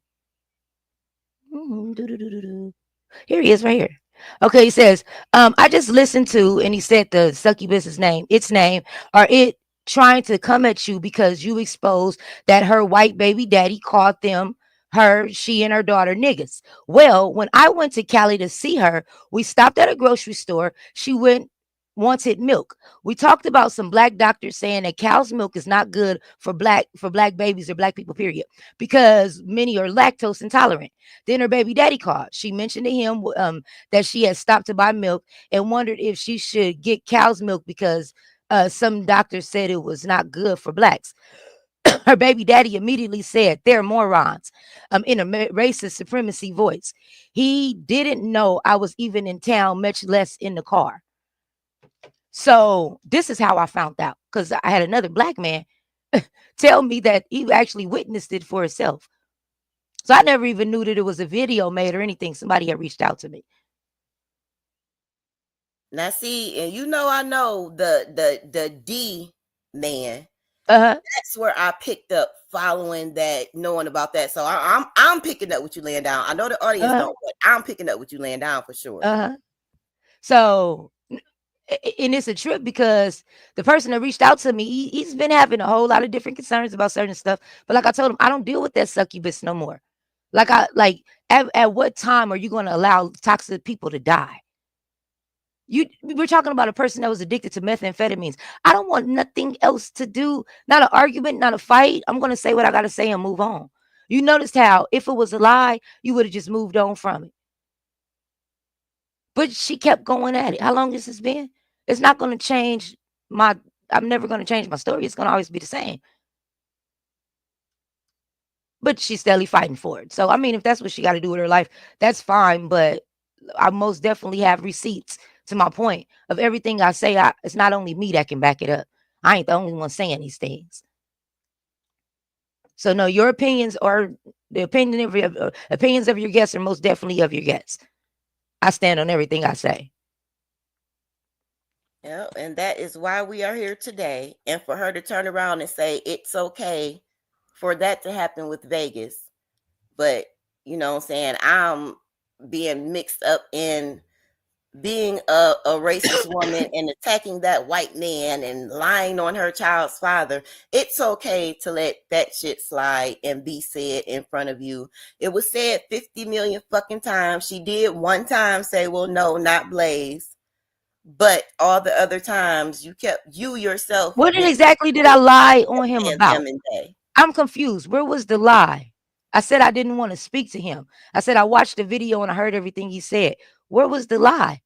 Here he is right here. Okay, he says, I just listened to, and he said the succubus's name, its name, or it trying to come at you because you exposed that her white baby daddy called them, her, she, and her daughter niggas. Well, when I went to Cali to see her, we stopped at a grocery store. She wanted milk. We talked about some black doctors saying that cow's milk is not good for black babies or black people, period, because many are lactose intolerant. Then her baby daddy called. She mentioned to him that she had stopped to buy milk and wondered if she should get cow's milk because some doctors said it was not good for blacks. Her baby daddy immediately said, "They're morons," in a racist supremacy voice. He didn't know I was even in town, much less in the car. So this is how I found out, because I had another black man tell me that he actually witnessed it for himself. So I never even knew that it was a video made or anything. Somebody had reached out to me. Now see, and you know I know the D man. Uh-huh. That's where I picked up following that, knowing about that. So I'm picking up what you laying down. I know the audience Uh-huh. don't, but I'm picking up what you laying down for sure. Uh-huh. So and it's a trip because the person that reached out to me, he's been having a whole lot of different concerns about certain stuff. But like I told him, I don't deal with that succubus no more. At what time are you going to allow toxic people to die? We're talking about a person that was addicted to methamphetamines. I don't want nothing else to do, not an argument, not a fight. I'm going to say what I got to say and move on. You noticed how if it was a lie, you would have just moved on from it. But she kept going at it. How long has this been? It's not going to change my, I'm never going to change my story. It's going to always be the same. But she's steadily fighting for it. So, I mean, if that's what she got to do with her life, that's fine. But I most definitely have receipts, to my point, of everything I say. It's not only me that can back it up. I ain't the only one saying these things. So, no, your opinions or the opinions of your guests are most definitely of your guests. I stand on everything I say. Yeah, and that is why we are here today. And for her to turn around and say it's okay for that to happen with Vegas. But you know what I'm saying? I'm being mixed up in being a racist woman and attacking that white man and lying on her child's father. It's okay to let that shit slide and be said in front of you. It was said 50 million fucking times. She did one time say, well, no, not Blaze. But all the other times you yourself What went exactly did I lie on him and about? them and they I'm confused. Where was the lie? I said I didn't want to speak to him. I said I watched the video and I heard everything he said. Where was the lie?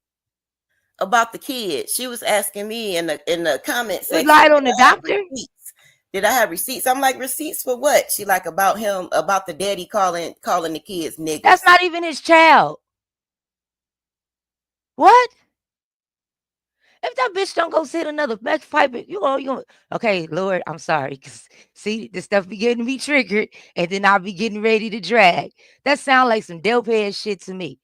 about the kids. She was asking me in the comment You section, lied on the doctor? receipts? Did I have receipts? I'm like, receipts for what? She like about him, about the daddy calling the kids That's niggas. not even his child. What? If that bitch don't go sit another back pipe, you okay, Lord, I'm sorry. 'Cause see, this stuff be getting me triggered, and then I'll be getting ready to drag. That sound like some dope head shit to me.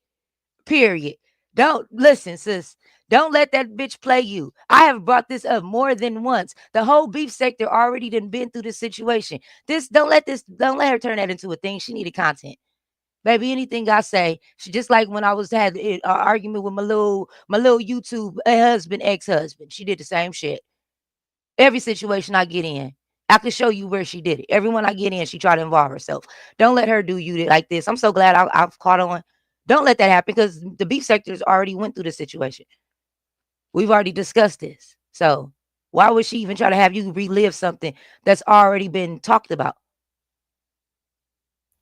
Period. Don't listen, sis. Don't let that bitch play you. I have brought this up more than once. The whole beef sector already done been through this situation. Don't let her turn that into a thing. She needed content. Baby, anything I say, she just like when I had an argument with my little YouTube husband, ex-husband. She did the same shit. Every situation I get in, I can show you where she did it. Everyone I get in, she tried to involve herself. Don't let her do you like this. I'm so glad I've caught on. Don't let that happen because the beef sectors already went through this situation. We've already discussed this. So why would she even try to have you relive something that's already been talked about?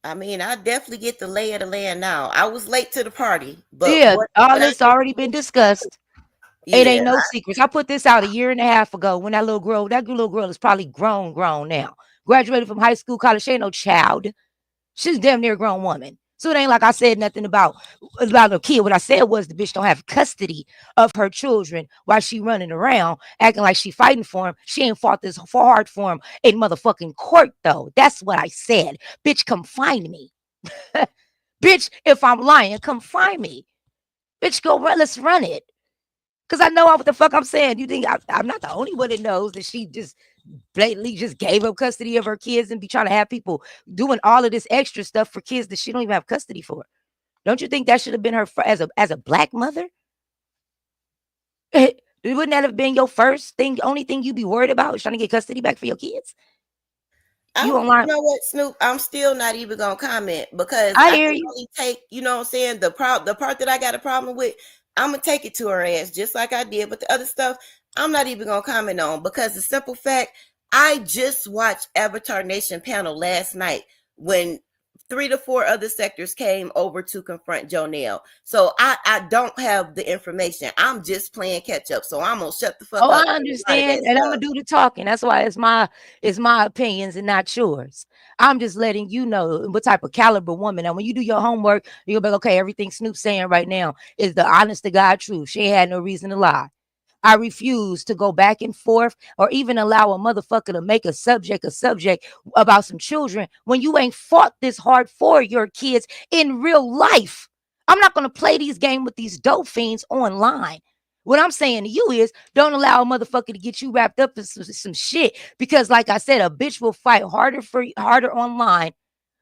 I mean, I definitely get the lay of the land now. I was late to the party, but Yeah, all what I this already been discussed. It yeah, ain't no secrets. I put this out a year and a half ago when that little girl is probably grown now. Graduated from high school, college. She ain't no child. She's damn near a grown woman. So it ain't like I said nothing about a kid. What I said was the bitch don't have custody of her children while she running around acting like she fighting for him. She ain't fought this hard for him in motherfucking court though. That's what I said. Bitch, come find me. Bitch, if I'm lying, come find me. Bitch, go run. Let's run it. Cause I know what the fuck I'm saying. You think I'm not the only one that knows that she just blatantly just gave up custody of her kids and be trying to have people doing all of this extra stuff for kids that she don't even have custody for. Don't you think that should have been her as a black mother? Wouldn't that have been your first thing? Only thing you'd be worried about is trying to get custody back for your kids? You you online? know what, Snoop? I'm still not even gonna comment because I I hear can you. only take, you know what I'm saying, the part that I got a problem with, I'm gonna take it to her ass just like I did. But the other stuff, I'm not even gonna comment on because the simple fact, I just watched Avatar Nation panel last night when 3 to 4 other sectors came over to confront Jonelle. So I don't have the information. I'm just playing catch up. So I'm gonna shut the fuck Oh, up I on a lot of understand, that and I'm gonna stuff. do the talking. That's why it's my opinions and not yours. I'm just letting you know what type of caliber woman. And when you do your homework, you'll be like, okay, everything Snoop's saying right now is the honest to God truth. She ain't had no reason to lie. I refuse to go back and forth or even allow a motherfucker to make a subject about some children when you ain't fought this hard for your kids in real life. I'm not going to play these games with these dope fiends online. What I'm saying to you is don't allow a motherfucker to get you wrapped up in some shit because, like I said, a bitch will fight harder online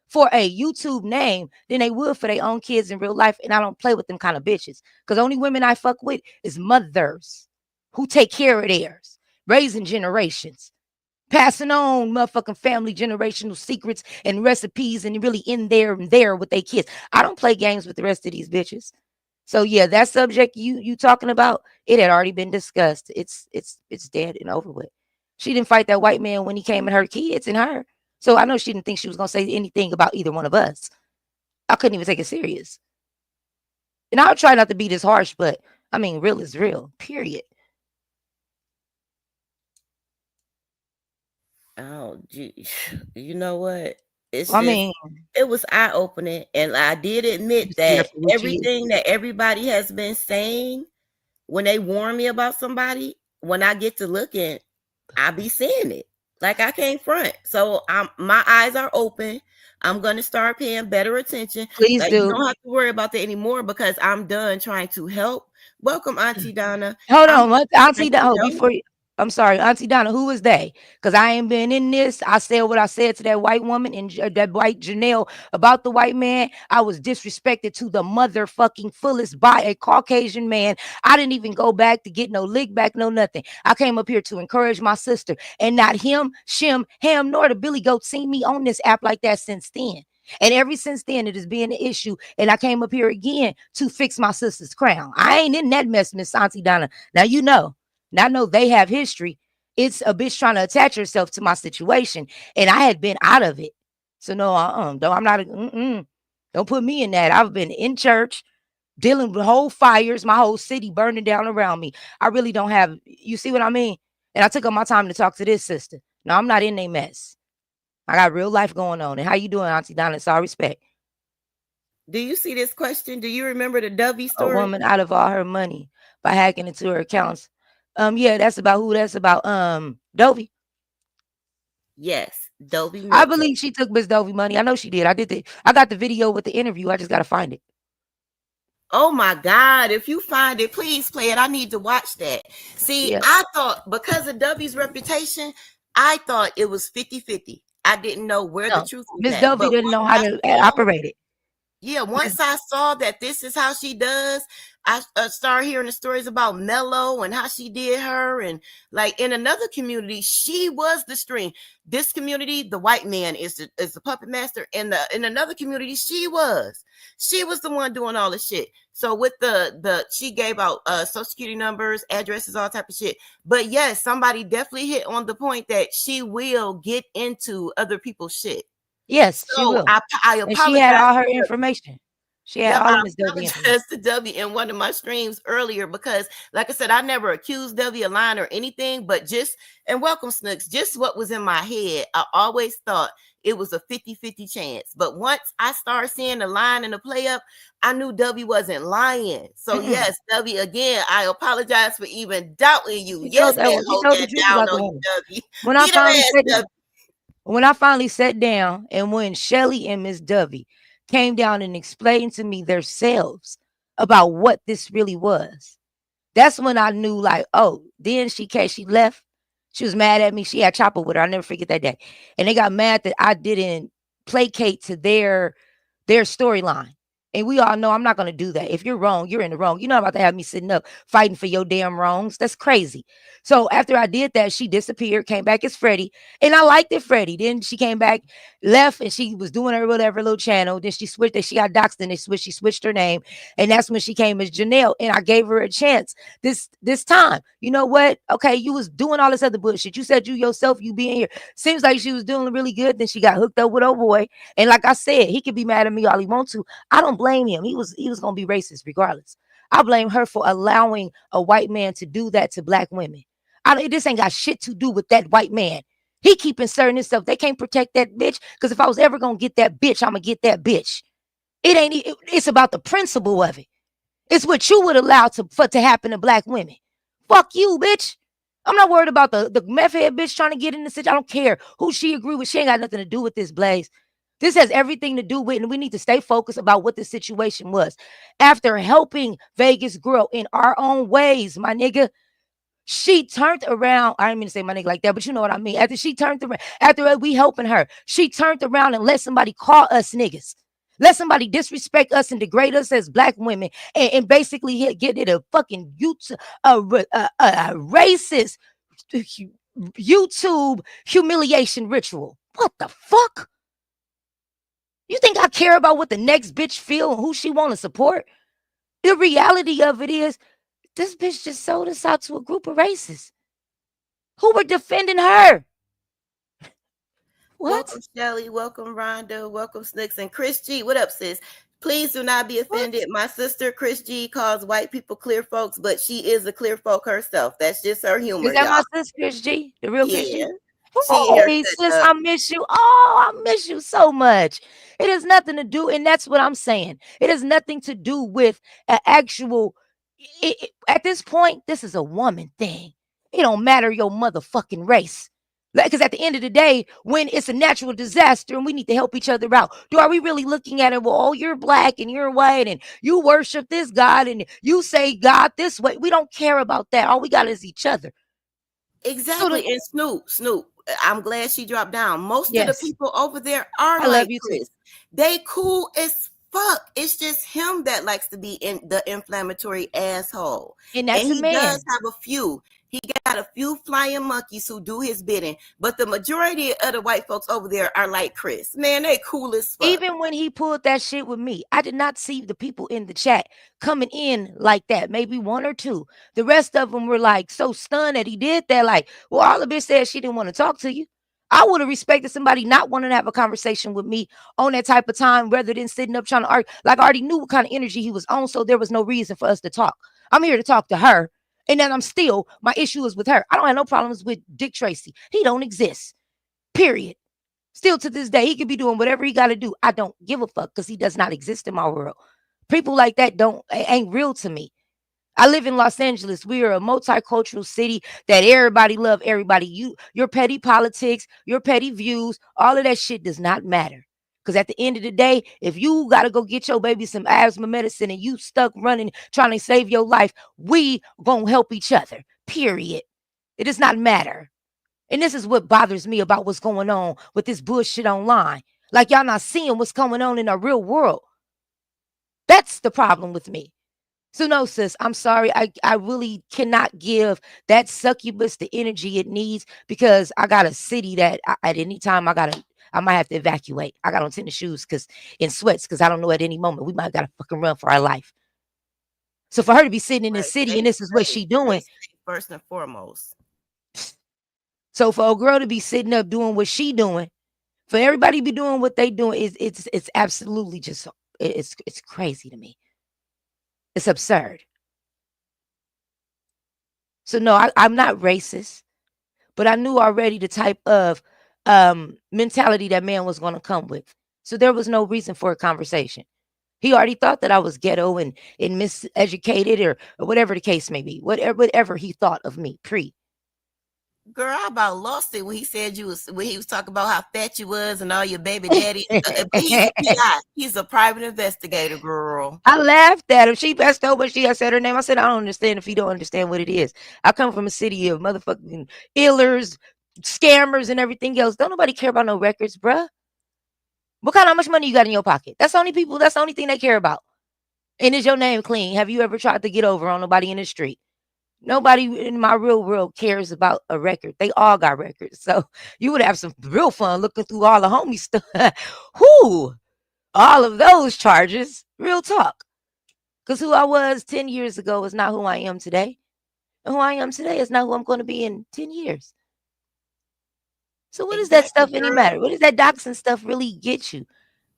for a YouTube name than they would for their own kids in real life. And I don't play with them kind of bitches because only women I fuck with is mothers who take care of theirs, raising generations, passing on motherfucking family generational secrets and recipes and really in there and there with their kids. I don't play games with the rest of these bitches. So yeah, that subject you talking about, it had already been discussed. It's dead and over with. She didn't fight that white man when he came at her kids and her. So I know she didn't think she was gonna say anything about either one of us. I couldn't even take it serious. And I'll try not to be this harsh, but I mean, real is real. Period. Oh, gee. You know what? It's I just, mean, it was eye opening. And I did admit just there that for what you everything that everybody has been saying, when they warn me about somebody, when I get to looking, I be seeing it. Like I can't front. So my eyes are open. I'm gonna start paying better attention. please Like you do. don't have to worry about that anymore because I'm done trying to help. Welcome, Auntie Donna. Hold I'm on, Auntie trying to Donna. help. Before you, I'm sorry, Auntie Donna. Who was they? Because I ain't been in this. I said what I said to that white woman and that white Janelle about the white man. I was disrespected to the motherfucking fullest by a Caucasian man. I didn't even go back to get no lick back, no nothing. I came up here to encourage my sister, and not him, Shim, Ham, nor the Billy Goat seen me on this app like that since then. And ever since then, it has been an issue. And I came up here again to fix my sister's crown. I ain't in that mess, Miss Auntie Donna. Now you know. Now I know they have history. It's a bitch trying to attach herself to my situation, and I had been out of it. So no, don't I'm not. Don't put me in that. I've been in church dealing with whole fires, my whole city burning down around me. I really don't have. You see what I mean? And I took up my time to talk to this sister. No, I'm not in a mess. I got real life going on. And how you doing, Auntie Donna? It's all respect. Do you see this question? Do you remember the Dovey A story? woman out of all her money by hacking into her accounts. Yeah, that's about who? That's about Dovey. Yes, Dovey I Milton. believe she took Miss Dovey money. I know she did. I got the video with the interview. I just gotta find it. Oh my God. If you find it, please play it. I need to watch that. See, Yeah. I thought because of Dovey's reputation, I thought it was 50-50. I didn't know where the No. truth was Miss at. Dovey But didn't know once how I to saw, operate it. Yeah, once I saw that this is how she does, I started hearing the stories about Mello and how she did her. And like in another community, she was the string. This community, the white man is the puppet master. And in another community, she was the one doing all the shit. So with the she gave out social security numbers, addresses, all type of shit. But yes, somebody definitely hit on the point that she will get into other people's shit. Yes, she So will. I And she had apologize all her to W. information. She had Yep, all I of Miss Dovey information. apologize to W in one of my streams earlier because, like I said, I never accused W of lying or anything, but just, and welcome Snooks, just what was in my head. I always thought it was a 50-50 chance. But once I started seeing the line and the play up, I knew W wasn't lying. So, yes, W, again, I apologize for even doubting you. Yes, that She hoe told the got truth down about the on you, woman. W. When I Beat her finally ass, sat W. down, when I finally sat down and when Shelly and Miss Dovey came down and explained to me themselves about what this really was, that's when I knew, like, oh, then she left. She was mad at me. She had chopper with her. I'll never forget that day. And they got mad that I didn't placate to their storyline. And we all know I'm not going to do that. If you're wrong, you're in the wrong. You're not about to have me sitting up fighting for your damn wrongs. That's crazy. So after I did that, she disappeared, came back as Freddie. And I liked it, Freddie. Then she came back, left, and she was doing her whatever little channel. Then she switched, she got doxxed and she switched her name. And that's when she came as Janelle. And I gave her a chance this time. You know what? Okay, you was doing all this other bullshit. You said you yourself, you being here. Seems like she was doing really good. Then she got hooked up with old boy. And like I said, he could be mad at me all he wants to. I don't blame him. He was gonna be racist regardless. I blame her for allowing a white man to do that to black women. This ain't got shit to do with that white man. He keep inserting himself. They can't protect that bitch. Because if I was ever gonna get that bitch, I'm gonna get that bitch. It's about the principle of it. It's what you would allow to happen to black women. Fuck you, bitch. I'm not worried about the meth head bitch trying to get in the situation. I don't care who she agree with. She ain't got nothing to do with this, Blaze. This has everything to do with, and we need to stay focused about what the situation was. After helping Vegas grow in our own ways, my nigga, she turned around. I didn't mean to say my nigga like that, but you know what I mean. After she turned around, after we helping her, she turned around and let somebody call us niggas. Let somebody disrespect us and degrade us as black women and basically get it a fucking YouTube, a racist YouTube humiliation ritual. What the fuck? You think I care about what the next bitch feel and who she want to support? The reality of it is, this bitch just sold us out to a group of racists who were defending her. What? Welcome, Shelly. Welcome, Rhonda. Welcome, Snooks. And Chris G. What up, sis? Please do not be offended. My sister, Chris G, calls white people clear folks, but she is a clear folk herself. That's just her humor, Is that y'all. my sis, Chris G? The real Chris Yeah. G? She in here Hey, set sis, up. I miss you. Oh, I miss you so much. It has nothing to do, and that's what I'm saying. It has nothing to do with an actual. At this point, this is a woman thing. It don't matter your motherfucking race. Because at the end of the day, when it's a natural disaster and we need to help each other out, are we really looking at it? Well, oh, you're black and you're white and you worship this God and you say God this way. We don't care about that. All we got is each other. Exactly. And Snoop, I'm glad she dropped down. Most of the Yes. people over there are I like love you too. Chris. They cool as fuck. It's just him that likes to be in the inflammatory asshole. And And that's a he man. does have a few. He got a few flying monkeys who do his bidding, but the majority of the white folks over there are like Chris. Man, they cool as fuck. Even when he pulled that shit with me, I did not see the people in the chat coming in like that. Maybe one or two. The rest of them were like so stunned that he did that. Like, well, all the bitch said she didn't want to talk to you. I would have respected somebody not wanting to have a conversation with me on that type of time rather than sitting up trying to argue. Like, I already knew what kind of energy he was on, so there was no reason for us to talk. I'm here to talk to her. And then my issue is with her. I don't have no problems with Dick Tracy. He don't exist. Period. Still to this day, he could be doing whatever he got to do. I don't give a fuck because he does not exist in my world. People like that ain't real to me. I live in Los Angeles. We are a multicultural city that everybody love everybody. Your petty politics, your petty views, all of that shit does not matter. Because at the end of the day, if you got to go get your baby some asthma medicine and you stuck running, trying to save your life, we going to help each other. Period. It does not matter. And this is what bothers me about what's going on with this bullshit online. Like y'all not seeing what's going on in the real world. That's the problem with me. So no, sis, I'm sorry. I really cannot give that succubus the energy it needs because I got a city that at any time I might have to evacuate. I got on tennis shoes because in sweats because I don't know at any moment we might got to fucking run for our life. So for her to be sitting in this Right. city Stay and this is what safe. she Stay doing. safe first and foremost. So for a girl to be sitting up doing what she doing, for everybody to be doing what they doing is it's absolutely just it's crazy to me. It's absurd. So no, I'm not racist, but I knew already the type of mentality that man was going to come with. So there was no reason for a conversation. He already thought that I was ghetto and miseducated or whatever the case may be. Whatever he thought of me pre. Girl, I about lost it when he said when he was talking about how fat you was and all your baby daddy. But he's a PI. He's a private investigator, girl. I laughed at him. She passed over. She had said her name. I said, I don't understand if you don't understand what it is. I come from a city of motherfucking illers, scammers, and everything else. Don't nobody care about no records, bruh. What kind of how much money you got in your pocket? That's the only people, that's the only thing they care about. And is your name clean? Have you ever tried to get over on nobody in the street? Nobody in my real world cares about a record. They all got records. So you would have some real fun looking through all the homie stuff. Whoo! All of those charges. Real talk. Because who I was 10 years ago is not who I am today. And who I am today is not who I'm going to be in 10 years. So what does that Exactly, stuff any girl. matter? What does that doxing stuff really get you?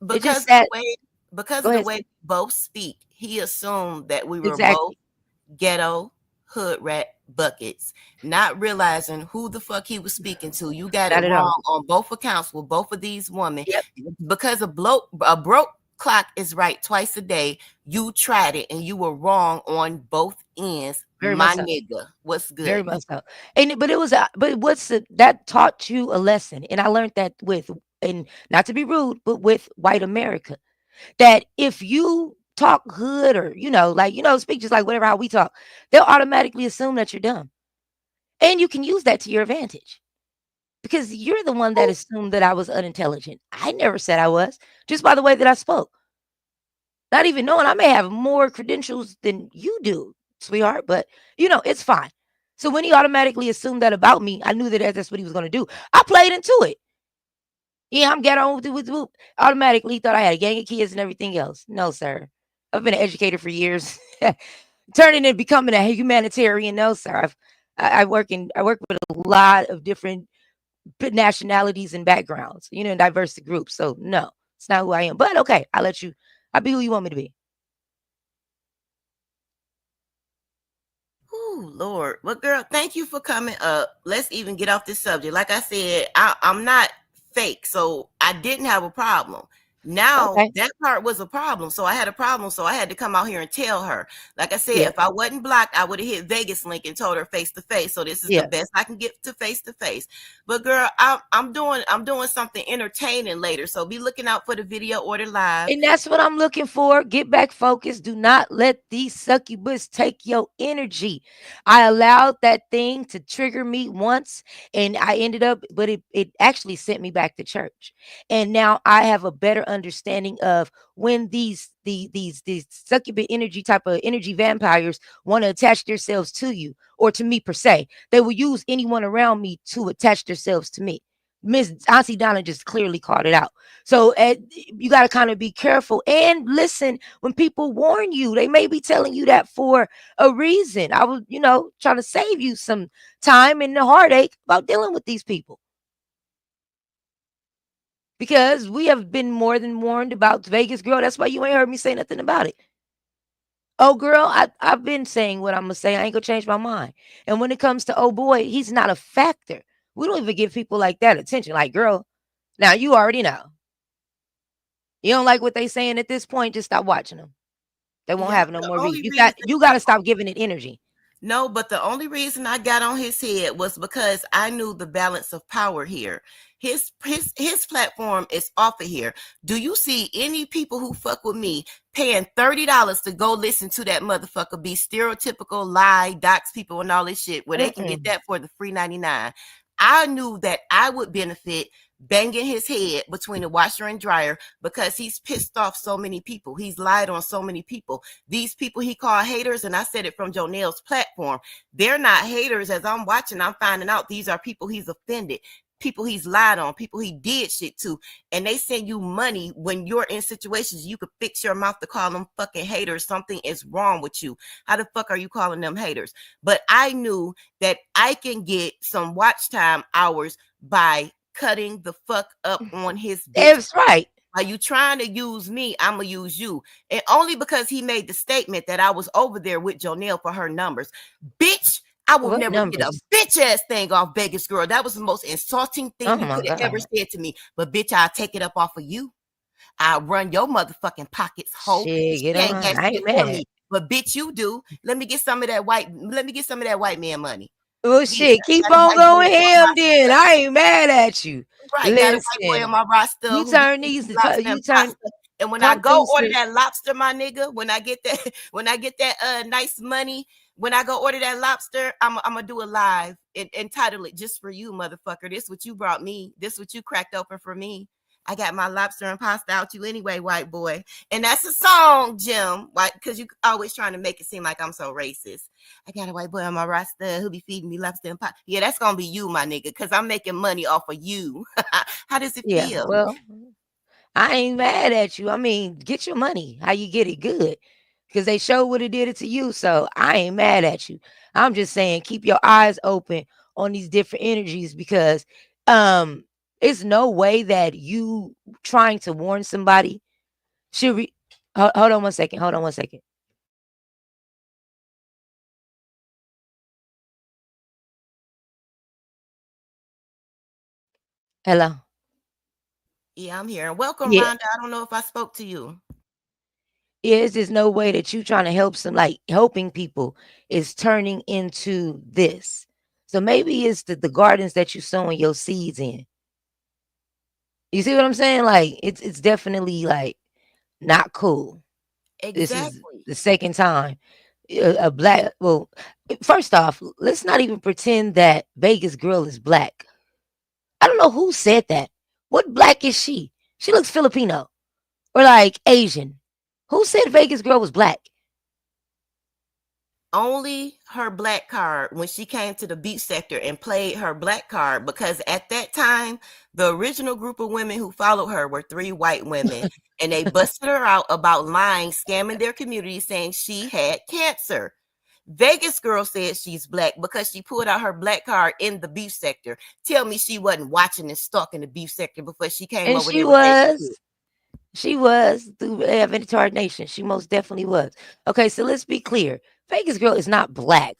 It Because just of the that. way because Go of the ahead. way we both speak, he assumed that we were both Exactly. ghetto hood rat buckets, not realizing who the fuck he was speaking to. You got it Not at all. wrong on both accounts with both of these women. Yep. Because a broke clock is right twice a day. You tried it and you were wrong on both ends. Very much My so. nigga, what's Very good? much so. And but it was but that taught you a lesson. And I learned that with, and not to be rude, but with white America. That if you talk hood or, like, speak just like whatever how we talk, they'll automatically assume that you're dumb. And you can use that to your advantage. Because you're the one that assumed that I was unintelligent. I never said I was, just by the way that I spoke. Not even knowing I may have more credentials than you do, sweetheart, but it's fine. So when he automatically assumed that about me, I knew that that's what he was going to do. I played into it. Yeah, I'm ghetto with automatically he thought I had a gang of kids and everything else. No, sir. I've been an educator for years. Turning and becoming a humanitarian. No, sir. I work with a lot of different nationalities and backgrounds, and diverse groups. So no, it's not who I am. But okay, I'll be who you want me to be. Oh Lord. Well, girl, thank you for coming up. Let's even get off this subject. Like I said, I'm not fake, so I didn't have a problem. Now Okay. that part was a problem. So I had a problem. So I had to come out here and tell her. Like I said, Yeah. if I wasn't blocked, I would have hit Vegas link and told her face to face. So this is the Yeah. best I can get to face. But girl, I'm doing something entertaining later. So be looking out for the video order live. And that's what I'm looking for. Get back focused. Do not let these succubus take your energy. I allowed that thing to trigger me once and I ended up, but it actually sent me back to church. And now I have a better understanding of when these succubus energy type of energy vampires want to attach themselves to you or to me per se. They will use anyone around me to attach themselves to me. Miss Auntie Donna just clearly called it out. So you got to kind of be careful and listen when people warn you. They may be telling you that for a reason. I was, trying to save you some time and the heartache about dealing with these people. Because we have been more than warned about Vegas, girl. That's why you ain't heard me say nothing about it. Oh, girl, I've been saying what I'm going to say. I ain't going to change my mind. And when it comes to, oh, boy, he's not a factor. We don't even give people like that attention. Like, girl, now you already know. You don't like what they saying at this point, just stop watching them. They won't Yeah, have no the more reason. only You got to stop giving it energy. No, but the only reason I got on his head was because I knew the balance of power here. His platform is off of here. Do you see any people who fuck with me paying $30 to go listen to that motherfucker be stereotypical, lie, dox people and all this shit where they can get that for the free 99? I knew that I would benefit banging his head between the washer and dryer because he's pissed off so many people. He's lied on so many people. These people he called haters, and I said it from Jonel's platform, they're not haters. As I'm watching, I'm finding out these are people he's offended, people he's lied on, people he did shit to, and they send you money when you're in situations you could fix your mouth to call them fucking haters. Something is wrong with you. How the fuck are you calling them haters? But I knew that I can get some watch time hours by cutting the fuck up on his bitch. That's right. Are you trying to use me? I'm gonna use you. And only because he made the statement that I was over there with Jonelle for her numbers. Bitch, I will What never get a numbers? bitch ass thing off Vegas girl. That was the most insulting thing Oh you my could have ever God. said to me. But bitch, I'll take it up off of you. I'll run your motherfucking pockets, hoe. Shit, She get ain't got on. I shit ain't for mad. me. But bitch, you do. Let me get some of that white man money. Well, Yeah, shit, keep got a on white boy going on my ham then. roster. I ain't mad at you. Right, got a white boy on Listen, my roster you who be turn eating these, lobster you and turn, pasta. And when I come go through, order sis. that lobster, my nigga, when I get that, when I get that nice money, when I go order that lobster, I'm gonna do a live and entitle it just for you, motherfucker. This what you brought me. This what you cracked open for me. I got my lobster and pasta out you anyway, white boy. And that's a song, Jim. Why? Because you always trying to make it seem like I'm so racist. I got a white boy on my roster who be feeding me lobster and pasta. Yeah, that's gonna be you, my nigga, because I'm making money off of you. How does it Yeah, feel? well, I ain't mad at you. I mean, get your money. How you get it good? Because they showed what it did it to you. So I ain't mad at you. I'm just saying keep your eyes open on these different energies because um it's no way that you trying to warn somebody should hold on one second. Hold on one second. Hello. Yeah, I'm here. Welcome, Yeah. Rhonda. I don't know if I spoke to you. Is there's no way that you trying to help some like helping people is turning into this. So maybe it's the gardens that you sowing your seeds in. You see what I'm saying? Like it's definitely like not cool. This is Exactly. the second time a black. Well, first off, let's not even pretend that Vegas girl is black. I don't know who said that. What black is she? She looks Filipino or like Asian. Who said Vegas girl was black? Only her black card when she came to the beach sector and played her black card, because at that time the original group of women who followed her were 3 white women, and they busted her out about lying, scamming their community, saying she had cancer. Vegas girl said she's black because she pulled out her black card in the beef sector. Tell me she wasn't watching and stalking the beef sector before she came And over there with Vegas. she was through Avatar Nation. She most definitely was. Okay, so let's be clear. Vegas girl is not black.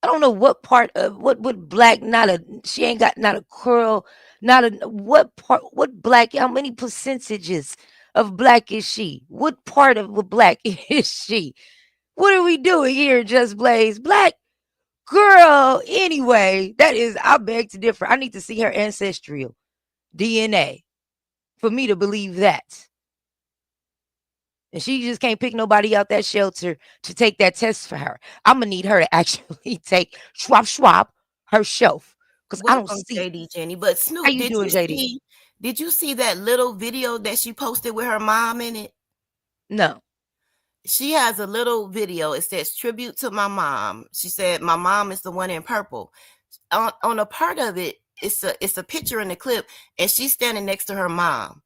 I don't know what part of what black, not a, she ain't got not a curl, not a, what part, what black, how many percentages of black is she? What part of what black is she? What are we doing here, Just Blaze? Black girl, anyway, that is, I beg to differ. I need to see her ancestral DNA for me to believe that. And she just can't pick nobody out that shelter to take that test for her. I'm gonna need her to actually take swap her shelf because I don't Welcome, see. JD Jenny. But How Snoop, you doing, JD? did you see that little video that she posted with her mom in it? No. She has a little video. It says tribute to my mom. She said my mom is the one in purple. On a part of it, it's a picture in the clip, and she's standing next to her mom.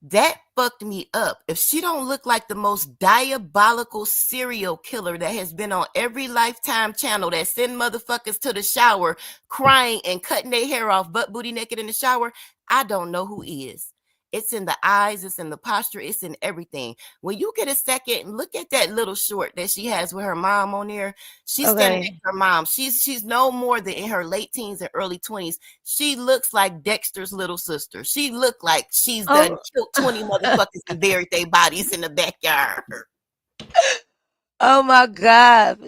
That fucked me up. If she don't look like the most diabolical serial killer that has been on every Lifetime channel that send motherfuckers to the shower crying and cutting their hair off butt booty naked in the shower, I don't know who is. It's in the eyes, it's in the posture, it's in everything. When you get a second, look at that little short that she has with her mom on there. She's standing next Okay. to her mom. She's no more than in her late teens and early 20s. She looks like Dexter's little sister. She looked like she's done Oh. killed 20 motherfuckers and buried their bodies in the backyard. Oh my God.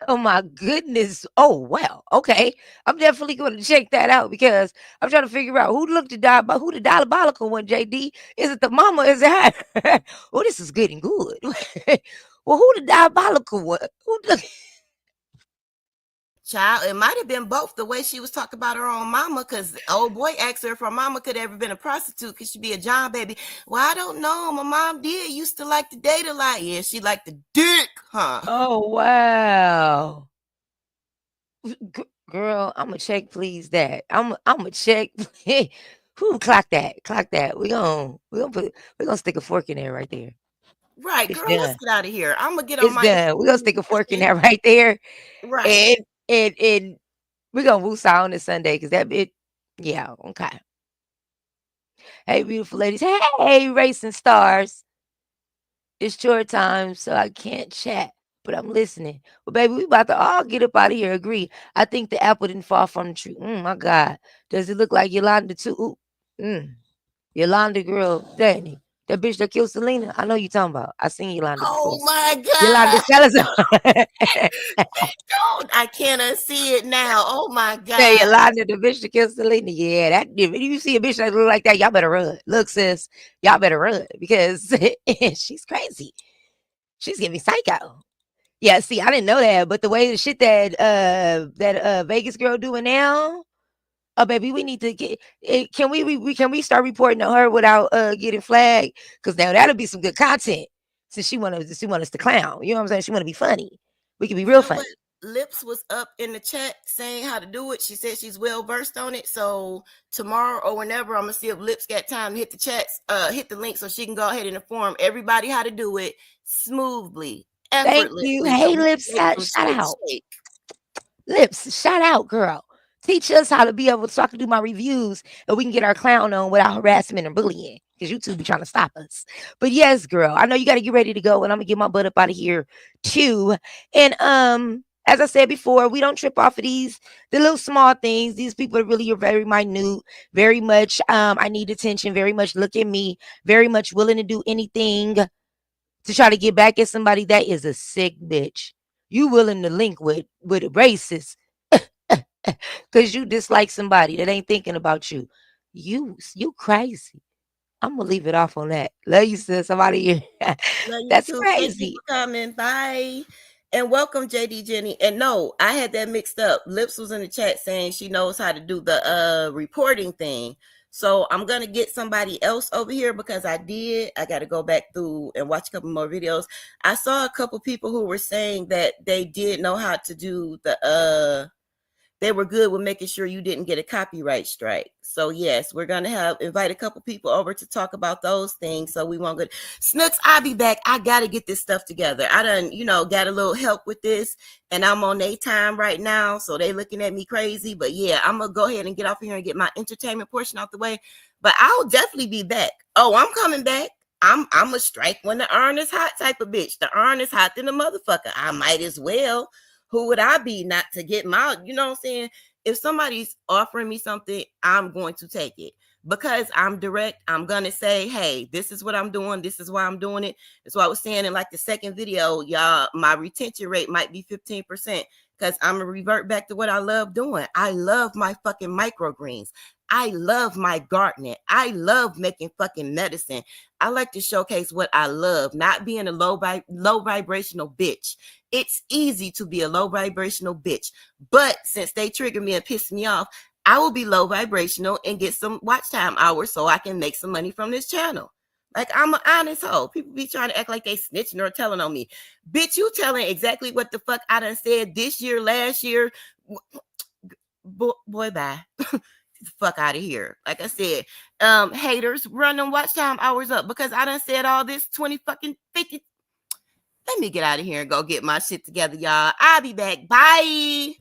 Oh my goodness. Oh wow. Okay. I'm definitely going to check that out because I'm trying to figure out who looked at who the diabolical one, JD. Is it the mama? Is it her? Oh, this is getting good. Well, who the diabolical one? Who the Child, it might have been both. The way she was talking about her own mama, because old boy asked her if her mama could ever been a prostitute. Could she be a John baby? Well, I don't know. My mom did used to like to date a lot. Yeah, she liked the dick, huh? Oh wow. Girl, I'ma check please that. I'ma check. Who clock that? Clock that. We're gonna stick a fork in there right there. Right, It's girl. Let's done. get out of here. I'm gonna get on It's my done. We're gonna stick a fork in Instagram. there right there. Right. And we're gonna woosah on this Sunday because that bit, yeah, okay. Hey, beautiful ladies. Hey, racing stars. It's short time, so I can't chat, but I'm listening. Well, baby, we about to all get up out of here. Agree. I think the apple didn't fall from the tree. My God. Does it look like Yolanda too? Ooh, Yolanda girl, Danny. That bitch that killed Selena. I know you talking about. I seen Yolanda Oh before. my Yolanda God. Salazar. Don't. I cannot see it now. Oh my Yeah, God. Yolanda, the bitch that killed Selena. Yeah, that if you see a bitch that look like that, y'all better run. Look, sis, y'all better run because she's crazy. She's giving psycho. Yeah, see, I didn't know that, but the way the shit that Vegas girl doing now, oh baby, we need to get. Can can we start reporting on her without getting flagged? Because now that'll be some good content. Since she want us to clown, you know what I'm saying? She want to be funny. We can be You real know what? funny. Lips was up in the chat saying how to do it. She said she's well versed on it. So tomorrow or whenever, I'm gonna see if Lips got time to hit the chats, hit the link so she can go ahead and inform everybody how to do it smoothly, Thank you. effortlessly. So Hey, we can lips, make some shout shit out. shake. Lips, shout out, girl. Teach us how to be able to so I can do my reviews and we can get our clown on without harassment and bullying. Because you two be trying to stop us. But yes, girl, I know you gotta get ready to go and I'm gonna get my butt up out of here too. And as I said before, we don't trip off of the little small things. These people are very minute, very much I need attention, very much look at me, very much willing to do anything to try to get back at somebody. That is a sick bitch. You willing to link with a racist because you dislike somebody that ain't thinking about you. You crazy. I'm gonna leave it off on that. Love you, sis. I'm out of here. Love you That's too. Thank you crazy. for coming. Bye. And welcome, JD Jenny. And no, I had that mixed up. Lips was in the chat saying she knows how to do the reporting thing. So I'm gonna get somebody else over here because I gotta go back through and watch a couple more videos. I saw a couple people who were saying that they did know how to do they were good with making sure you didn't get a copyright strike. So yes, we're gonna invite a couple people over to talk about those things. So we won't go. Snooks, I'll be back. I gotta get this stuff together. I done, got a little help with this, and I'm on their time right now, so they looking at me crazy. But yeah, I'm gonna go ahead and get off here and get my entertainment portion out the way. But I'll definitely be back. Oh, I'm coming back. I'm a strike when the iron is hot type of bitch. The iron is hot than a motherfucker. I might as well. Who would I be not to get my, you know what I'm saying? If somebody's offering me something, I'm going to take it because I'm direct. I'm going to say, hey, this is what I'm doing. This is why I'm doing it. That's why I was saying in like the second video, y'all, my retention rate might be 15% because I'm going to revert back to what I love doing. I love my fucking microgreens. I love my gardening. I love making fucking medicine. I like to showcase what I love, not being a low vibrational bitch. It's easy to be a low vibrational bitch, but since they trigger me and piss me off, I will be low vibrational and get some watch time hours so I can make some money from this channel. Like, I'm an honest hoe. People be trying to act like they snitching or telling on me. Bitch, you telling exactly what the fuck I done said this year, last year. Boy, bye. The fuck out of here. Like I said, haters, run them watch time hours up because I done said all this 20 fucking 50. Let me get out of here and go get my shit together, y'all. I'll be back. Bye.